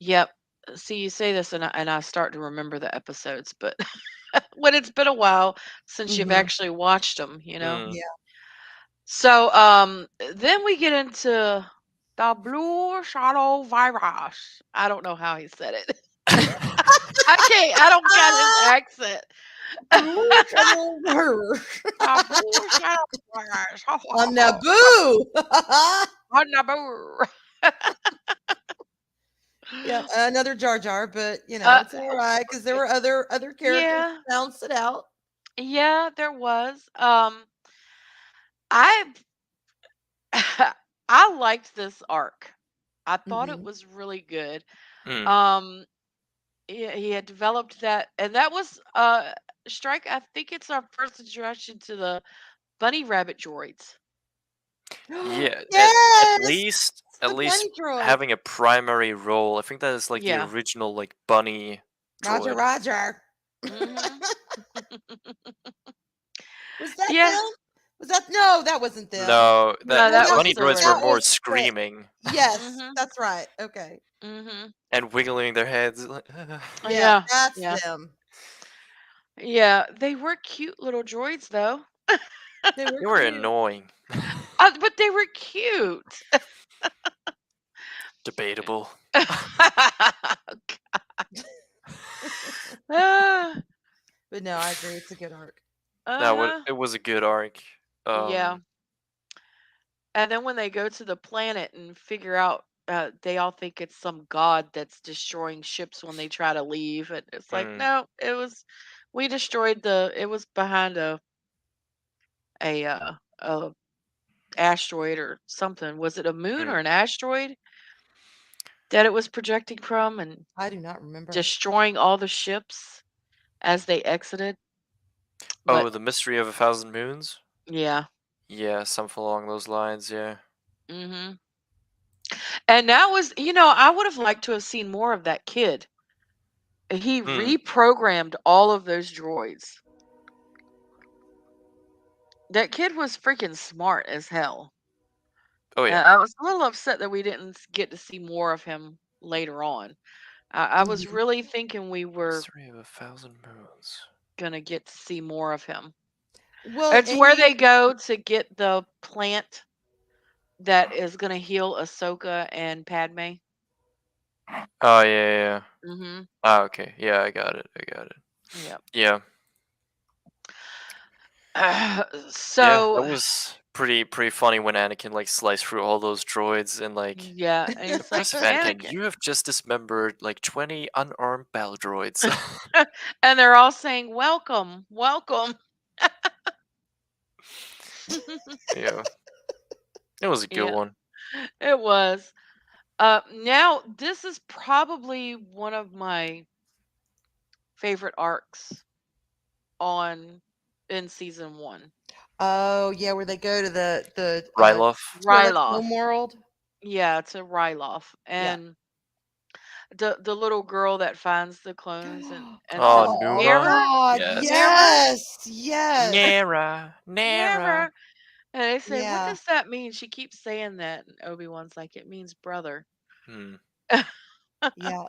Yep. See, you say this, and I start to remember the episodes, but when it's been a while since you've Mm-hmm. actually watched them, you know? Mm. Yeah. So, then we get into the blue shadow virus. I don't know how he said it. I don't got his Ah, accent. blue trouble her. The blue shadow virus. On Naboo. On Naboo. Yeah, another Jar Jar, but Uh, it's all right because there were other characters yeah, to balance it out. yeah, there was. I I liked this arc. I thought it Mm-hmm. was really good. Mm. Um, he had developed that, and that was strike. I think it's our first introduction to the bunny rabbit droids. Yeah, at Yes, least the bunny droids. having a primary role. I think that is like the Yeah. original like bunny Roger, droid. Roger. Mhm. Was that Yeah. them? Was that no? That wasn't them. No, No, that No, that the that was bunny was the droids were that red. more was Fred. screaming Yes, Mhm. that's right. Okay. Mhm. and wiggling their heads. Yeah, Yeah. that's Yeah. them. Yeah. They were cute little droids, though. They were They were cute. annoying. But they were cute. Debatable. Ah, But no, I agree. It's a good arc. uh-huh. It was a good arc. Yeah. Um, And then when they go to the planet and figure out, they all think it's some god that's destroying ships when they try to leave. And it's like, mm, no, we destroyed it was behind a asteroid or something. Was it a moon mm. or an asteroid that it was projecting from and I do not remember. destroying all the ships as they exited? Oh, But the Mystery of a Thousand Moons. yeah. Yeah, something along those lines. Yeah. Mhm. And that was, I would have liked to have seen more of that kid. He Mm. reprogrammed all of those droids. That kid was freaking smart as hell. Oh yeah. I was a little upset that we didn't get to see more of him later on. I was Mhm. really thinking we were Mystery of a Thousand Moons. gonna get to see more of him. Well, It's and where they go to get the plant that is gonna heal Ahsoka and Padme. Oh yeah, yeah. Mhm. Ah, okay. Yeah, I got it. I got it. Yep. Yeah. Yeah, that So was pretty funny when Anakin like sliced through all those droids and like yeah, and it's like impressive Anakin, Anakin. you have just dismembered like 20 unarmed battle droids. And they're all saying, "Welcome, welcome." Yeah. It was a good Yeah, one. it was. Now this is probably one of my favorite arcs on in season 1. Oh, yeah, where they go to the Ryloth. tourist Ryloth. home world? Yeah, to Ryloth. Yeah. And the little girl that finds the clones and Oh, says, Oh, Nura. "Nearer, God, Yes. nearer, yes, yes. Nara. nearer." Nara. And they say, "What Yeah, does that mean?" She keeps saying that, and Obi-Wan's like, "It means brother." Hmm. yeah.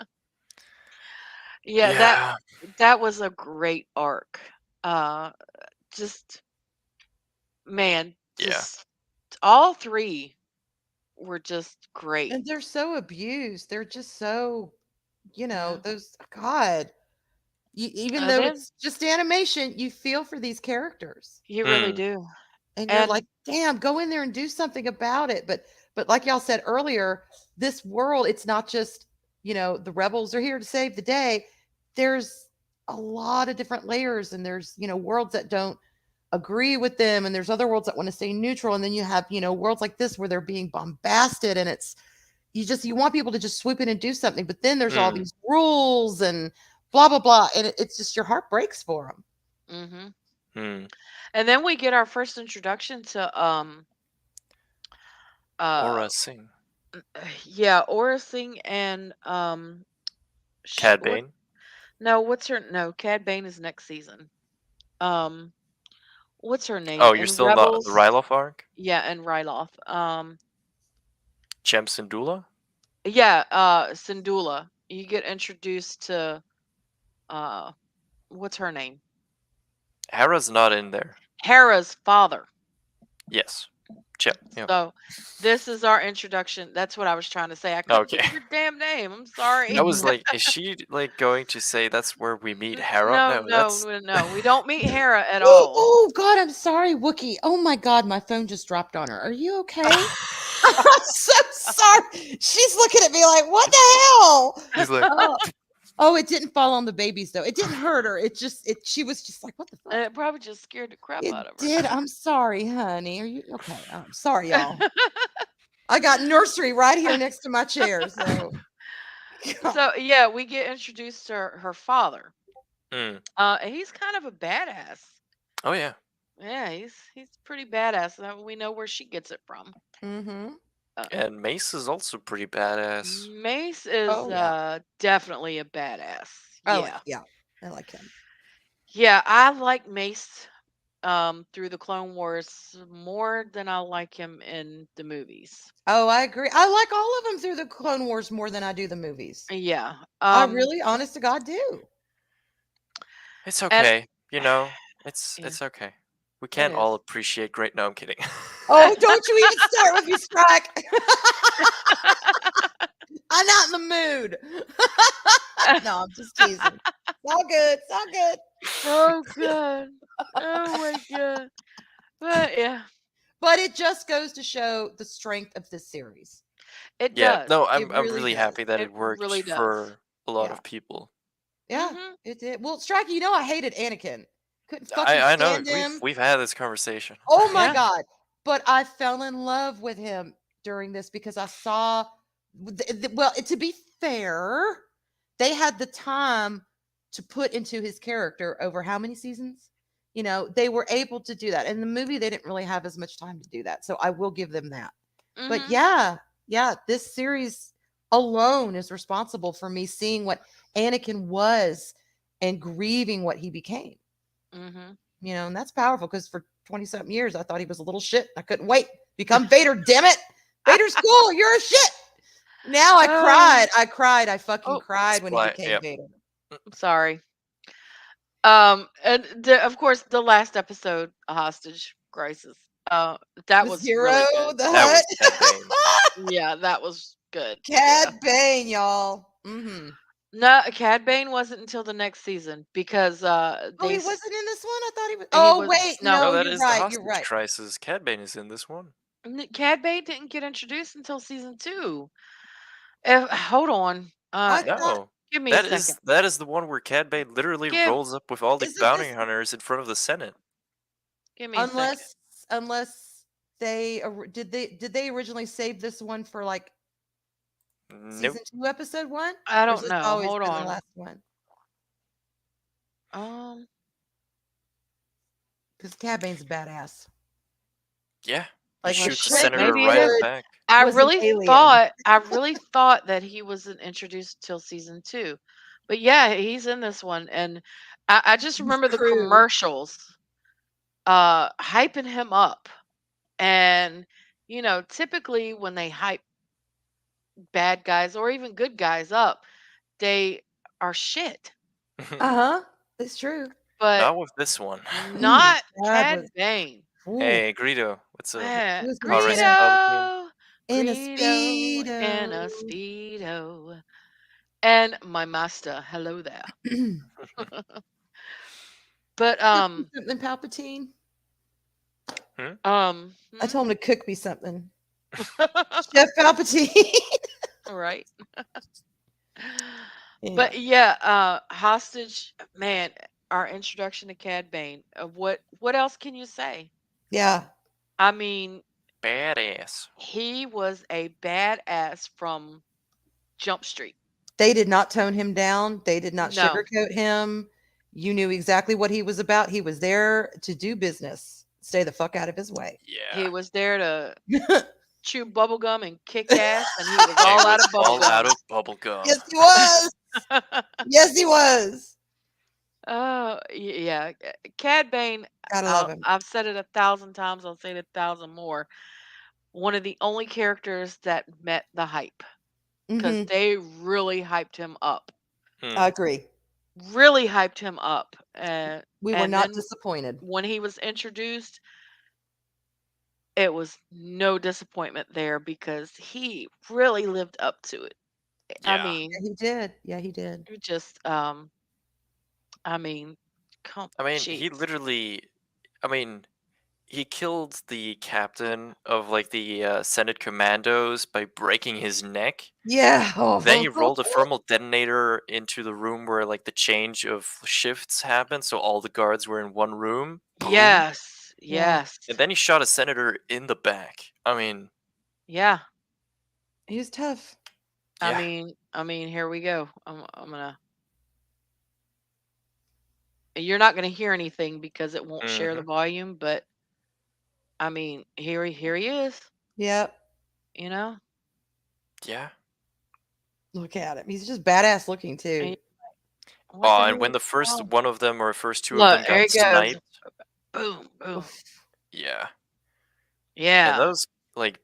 Yeah, Yeah. that was a great arc. Uh, just man, Yeah. just all 3 were just great. And they're so abused. They're just so, Yeah. those God. Even And though then it's just animation, you feel for these characters. you really Hmm. do. And you're like, And "Damn, go in there and do something about it." But like y'all said earlier, this world, it's not just, the rebels are here to save the day. There's a lot of different layers, and there's, worlds that don't agree with them, and there's other worlds that want to stay neutral, and then you have, worlds like this where they're being bombasted, and it's you want people to just swoop in and do something, but then there's all Hmm. these rules and blah blah blah, and it's just your heart breaks for them. mhm. Hmm. And then we get our first introduction to uh Aura Singh. yeah, Aura Singh and Cad what Bane. no, what's her no, Cad Bane is next season. Um what's her name? Oh, you're In still not the Rebels? Ryloth arc? Yeah, and Ryloth. Jem Syndulla? Yeah, Syndulla. You get introduced to uh what's her name? Hera's not in there. Hera's father. Yes. Jem. Yep. So this is our introduction. That's what I was trying to say. I couldn't Okay. think of her damn name. I'm I sorry. was like, is she like going to say that's where we meet Hera? No, No, no, that's no, no. We don't meet Hera at Oh, all. oh God, I'm sorry, Wookie. Oh my God, my phone just dropped on her. Are you okay? I'm so sorry. She's looking at me like, what the hell? he's like, Oh, oh, it didn't fall on the babies though. It didn't hurt her. She was just like, what the fuck? And it probably just scared the crap It out of her. did. I'm sorry, honey. Are you okay? I'm sorry, y'all. I got nursery right here next to my chair. So, God. So yeah, we get introduced to her father. mm. And he's kind of a badass. Oh yeah. Yeah, he's pretty badass. We know where she gets it from. Mm-hmm. Uh, And Mace is also pretty badass. Mace is Oh yeah. definitely a badass. Yeah. Yeah, I like him. Yeah, I like Mace through the Clone Wars more than I like him in the movies. Oh, I agree. I like all of them through the Clone Wars more than I do the movies. Yeah. I really, honest to God, do. It's And okay. You know, it's yeah, it's okay. We it can't all is. appreciate great. No, I'm kidding. Oh, don't you even start with me, Strike. I'm not in the mood. No, I'm just teasing. It's all good. It's all good. Oh god. Oh my god. But yeah, But it just goes to show the strength of this series. it Yeah. does. No, It I'm really really does. happy that It it worked really does. for a lot Yeah. of people. Yeah, Mhm. it did. Well, Strike, I hated Anakin. Couldn't fucking I know stand we've him. we've had this conversation. Oh my Yeah. God. But I fell in love with him during this because I saw, well, to be fair, they had the time to put into his character over how many seasons? They were able to do that. In the movie, they didn't really have as much time to do that. So I will give them that. But Mhm. yeah, this series alone is responsible for me seeing what Anakin was and grieving what he became. Mhm. And that's powerful because for 20 something years, I thought he was a little shit. I couldn't wait. Become Vader, damn it. Vader's cool. You're a shit. Now I Oh, cried. I cried. I fucking oh, cried That's when he why. became Yep. Vader. I'm sorry. And of course, the last episode, A Hostage Crisis. That The was really Zero, good. the That Hut. was Cad Bane. Yeah, that was good. Yeah. Cad Bane, y'all. Mm-hmm. No, Cad Bane wasn't until the next season because Oh, he wasn't in this one? I thought he was. he Oh, was wait. no, No, No, that you're is the right. You're hostage right. crisis. Cad Bane is in this one. Cad Bane didn't get introduced until season 2. Hold on. I thought, No. Give me a That second. is the one where Cad Bane literally Give rolls up with all the isn't bounty this hunters in front of the Senate. give me a second. unless did they originally save this one for like Nope. season 2, episode 1? I Or has don't this know. always Hold been the on. last one? Um, Because Cad Bane's a badass. Yeah. He Like the well, shoots the shit, Sith senator maybe it right in is. the Lord back. was an alien. I really thought that he wasn't introduced till season 2. But yeah, he's in this one, and I just His remember the crew. commercials hyping him up. And typically when they hype bad guys or even good guys up, they are shit. Uh-huh. It's true. But Not with this one. not That Cad was Bane. Hey, Greedo, what's up? Man, It was Oh, rest in insane. Palpatine. Greedo, In a Greedo, and a speedo. speedo, and my master. Hello there. But Something Palpatine. I told him to cook me something. Chef Palpatine. right. Anyway. But yeah, hostage man. Our introduction to Cad Bane. What else can you say? Yeah. I mean, Badass. he was a badass from Jump Street. They did not tone him down. They did not No. sugarcoat him. You knew exactly what he was about. He was there to do business. Stay the fuck out of his way. He Yeah. was there to chew bubblegum and kick ass, and he was all out of All out bubblegum. of bubblegum. Yes, he was. Yes, he was. Oh, yeah. Cad Bane, Gotta love him. I've said it 1,000 times, I'll say it 1,000 more. One of the only characters that met the hype because Mhm. they really hyped him up. I agree. Really hyped him up. We were And not then disappointed. when he was introduced, it was no disappointment there because he really lived up to it. I Yeah. mean, Yeah, he did. Yeah, he did. you just I mean, come I mean, he jeez. literally, I mean, he killed the captain of like the Senate commandos by breaking his neck. Yeah. Then he rolled a thermal detonator into the room where like the change of shifts happened, so all the guards were in one room. Boom. Yes. Yeah. Yes. And then he shot a senator in the back. I mean, Yeah. He was tough. yeah. I mean, here we go. I'm gonna. You're not gonna hear anything because it won't share the volume. But I mean, here he is. Yep. You know. Yeah. Look at him. He's just badass looking And too. you're like, what the Oh, hell and when is the first going on? one of them or first two of Look, them there got he goes. sniped, Boom, boom. Oof. yeah. And Yeah. those like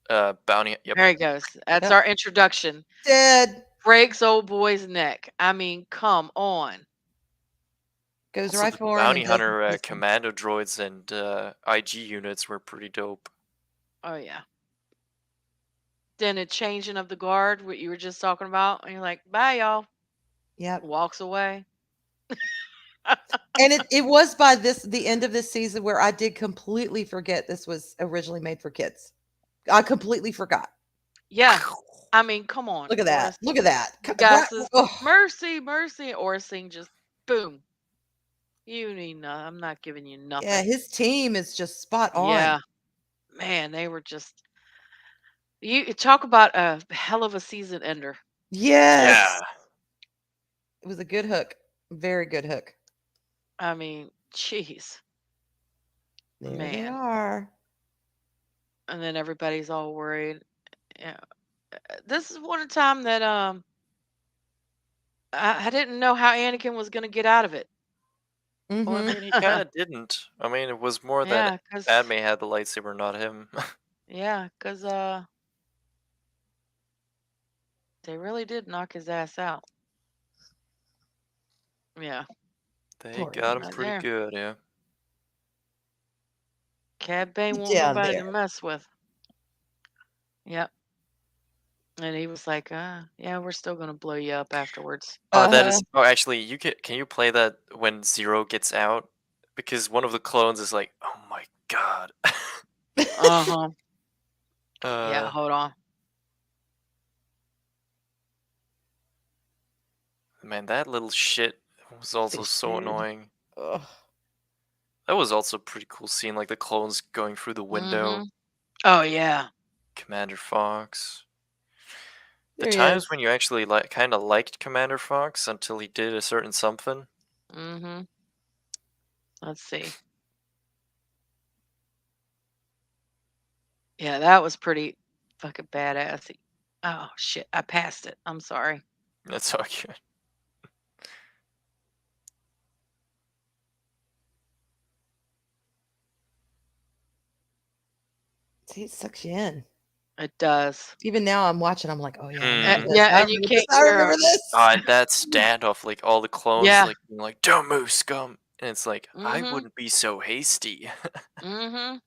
bounty. Yep. There he goes. That's Yep. our introduction. Dead. Breaks old boy's neck. I mean, come on. Goes Also, right the for him bounty and doesn't hunter miss him. commando droids and IG units were pretty dope. Oh yeah. Then a changing of the guard, what you were just talking about, and you're like, bye y'all. Yep. Walks away. And it was by the end of this season where I did completely forget this was originally made for kids. I completely forgot. Yeah. I mean, come on. Look at that. Look at that. The guy Right- says, oh, mercy, mercy. Orsing just boom. You need nothing. I'm not giving you nothing. yeah, his team is just spot on. Yeah. Man, they were just you talk about a hell of a season ender. Yes. Yeah. It was a good hook. Very good hook. I mean, jeez. There they Man. are. And then everybody's all worried. Yeah. This is one time that I didn't know how Anakin was going to get out of it. Well, I Mhm. mean, he kind of didn't. I mean, it was more Yeah, that 'cause Padme had the lightsaber, not him. yeah, 'cause they really did knock his ass out. Yeah, They Poor got him right pretty there. good, yeah. Cad Bane Get won't down nobody to there. mess with. Yep. And he was like, yeah, we're still gonna blow you up afterwards. Oh, that Uh-huh. is. Oh, actually, can you play that when Zero gets out? Because one of the clones is like, "Oh my god." Uh-huh. Yeah, uh, hold on. man, that little shit was also Fish so dude. annoying. Ugh. That was also a pretty cool scene, like the clones going through the window. Mhm. Oh yeah. Commander Fox. The There he times is. when you actually kind of liked Commander Fox until he did a certain something. Mm-hmm. Let's see. Yeah, that was pretty fucking badass. Oh shit, I passed it. I'm sorry. That's all good. See, it sucks you in. It does. Even now, I'm watching. I'm like, oh yeah, I remember Mm. this. Yeah, I and you remember this. can't I hear remember 'em. this. That standoff, like all the clones, Yeah. like being like, "Don't move, scum," and it's like, I Mm-hmm. wouldn't be so hasty. Mm-hmm.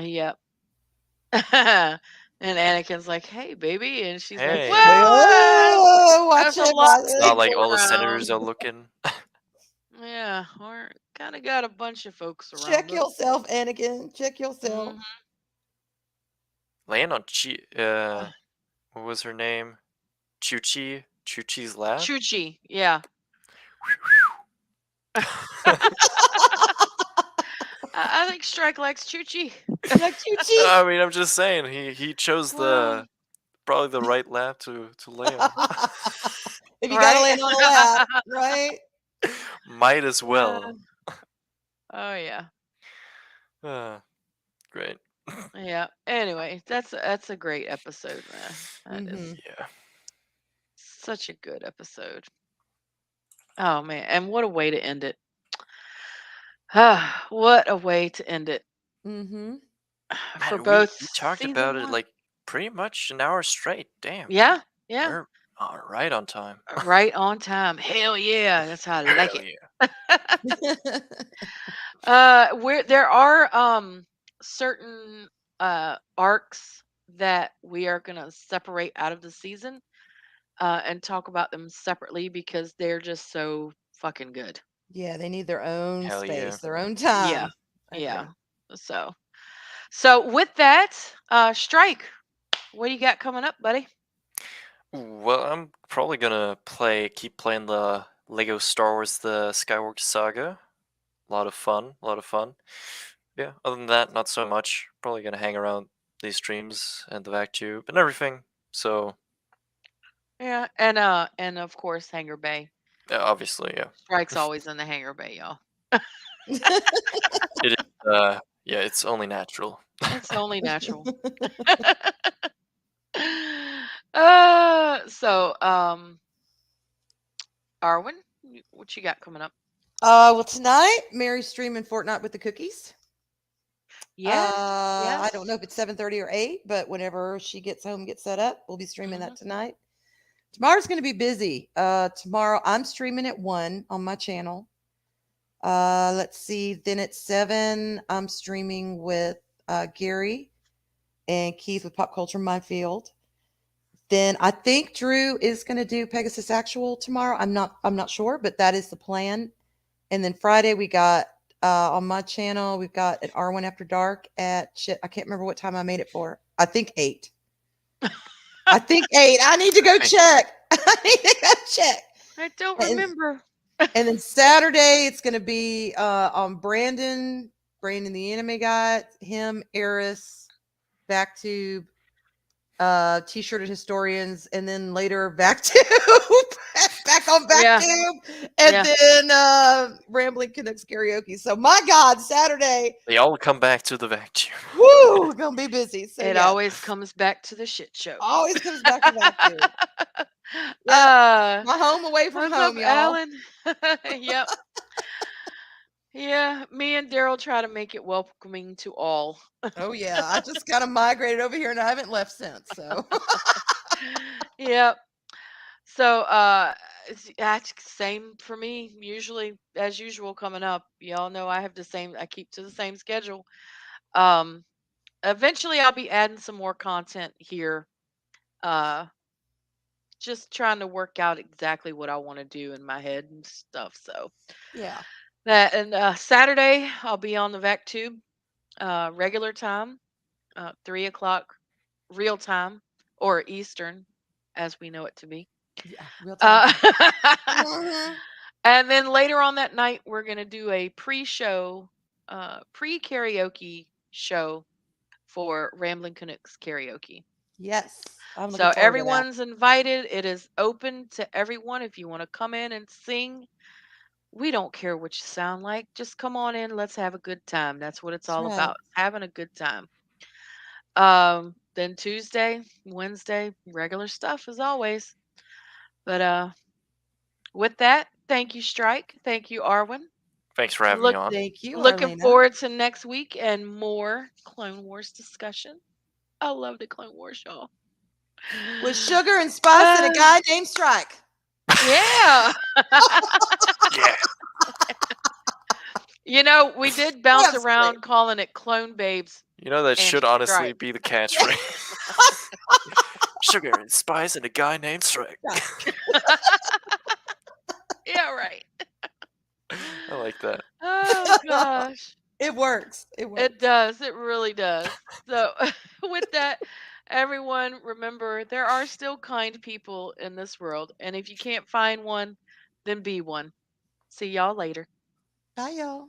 Yep. And Anakin's like, "Hey, baby," and she's like, Hey, "Well, Oh, watch there's a it, lot watch of it's not it. like people all the around. senators are looking. Yeah, we're kind of got a bunch of folks around Check us." yourself, Anakin. Check yourself. Mhm. Laying on what was her name? Chuchi's lap. Chuchi, yeah. I think Strike likes Chuchi. Like Chuchi. I mean, I'm just saying, he chose Well, probably the right lap to lay on. If you gotta right? land on a lap, right? Might as Uh, well. oh yeah, Great. yeah. Anyway, that's a great episode, man. That is Mm-hmm. Yeah. such a good episode. Oh man, and what a way to end it. Ah, what a way to end it Mm-hmm. for Man, we both talked about season it one. like pretty much an hour straight. Damn. Yeah, yeah. We're right on time. Right on time. Hell yeah, that's how I like Hell it. yeah. Where there are certain arcs that we are gonna separate out of the season and talk about them separately because they're just so fucking good. Yeah, they need their own Hell yeah. space, their own Yeah, time. I yeah. agree. So with that, Strike, what do you got coming up, buddy? Well, I'm probably gonna keep playing the Lego Star Wars The Skywalker Saga. A lot of fun, a lot of fun. Yeah, other than that, not so much. Probably gonna hang around these streams and the VacTube and everything. So, Yeah, and of course Hangar Bay. yeah, obviously, yeah. Strike's always in the Hangar Bay, y'all. It is, yeah, it's only natural. It's only natural. So Arwen, what you got coming up? Well, tonight, Mary's streaming Fortnite with the cookies. Yes, I don't know yes. if it's 7:30 or 8, but whenever she gets home, gets set up, we'll be streaming Mhm. that tonight. Tomorrow's going to be busy. Tomorrow I'm streaming at 1 on my channel. Let's see. Then at 7, I'm streaming with Gary and Keith with Pop Culture Minefield. Then I think Drew is going to do Pegasus Actual tomorrow. I'm not sure, but that is the plan. And then Friday we got on my channel we've got an R1 After Dark at shit. I can't remember what time I made it for. I think 8. I think 8. I need to go check. I need to go check. I don't And, remember. and then Saturday it's going to be on Brandon the anime guy, him, Eris, Backtube, T-shirted historians, and then later Backtube, back on Yeah. Backtube, and Yeah. then Rambling Canucks karaoke. So my God, Saturday, They all come back to the VacTube. woo, gonna be busy. So It yeah, always comes back to the shit show. always comes back to Backtube. Uh, My home away from what's home, up, y'all. Alan? Yep. Yeah, me and Daryl try to make it welcoming to all. Oh yeah, I just kind of migrated over here and I haven't left since. So Yep. So that's same for me. Usually, as usual, coming up. Y'all know I have the same. I keep to the same schedule. Um, Eventually, I'll be adding some more content here. Uh, just trying to work out exactly what I want to do in my head and stuff. So yeah, that and Saturday I'll be on the VacTube, regular time, 3 o'clock real time or Eastern, as we know it to be. yeah, real time. Uh, Mhm. and then later on that night, we're gonna do a pre-show pre-karaoke show for Ramblin' Canucks karaoke. Yes, I'm looking So forward to that. everyone's invited. It is open to everyone. If you want to come in and sing, we don't care what you sound like. Just come on in. Let's have a good time. That's what it's That's all right. about. Having a good time. Then Tuesday, Wednesday, regular stuff as always. But with that, thank you, Strike. Thank you, Arwen. Thanks for having me Look on. Thank you, looking Arlena. forward to next week and more Clone Wars discussion. I love the Clone Wars, y'all. With sugar and spice and a guy named Strike. Yeah. Yeah. You know, we did bounce Absolutely. around calling it Clone Babes. You know, that And should honestly Strike. be the catchphrase. Sugar and spice and a guy named Strike. Yeah, right. I like that. Oh gosh. It works. It works. It does. It really does. So, with that, everyone, remember there are still kind people in this world. And if you can't find one, then be one. See y'all later. Bye, y'all.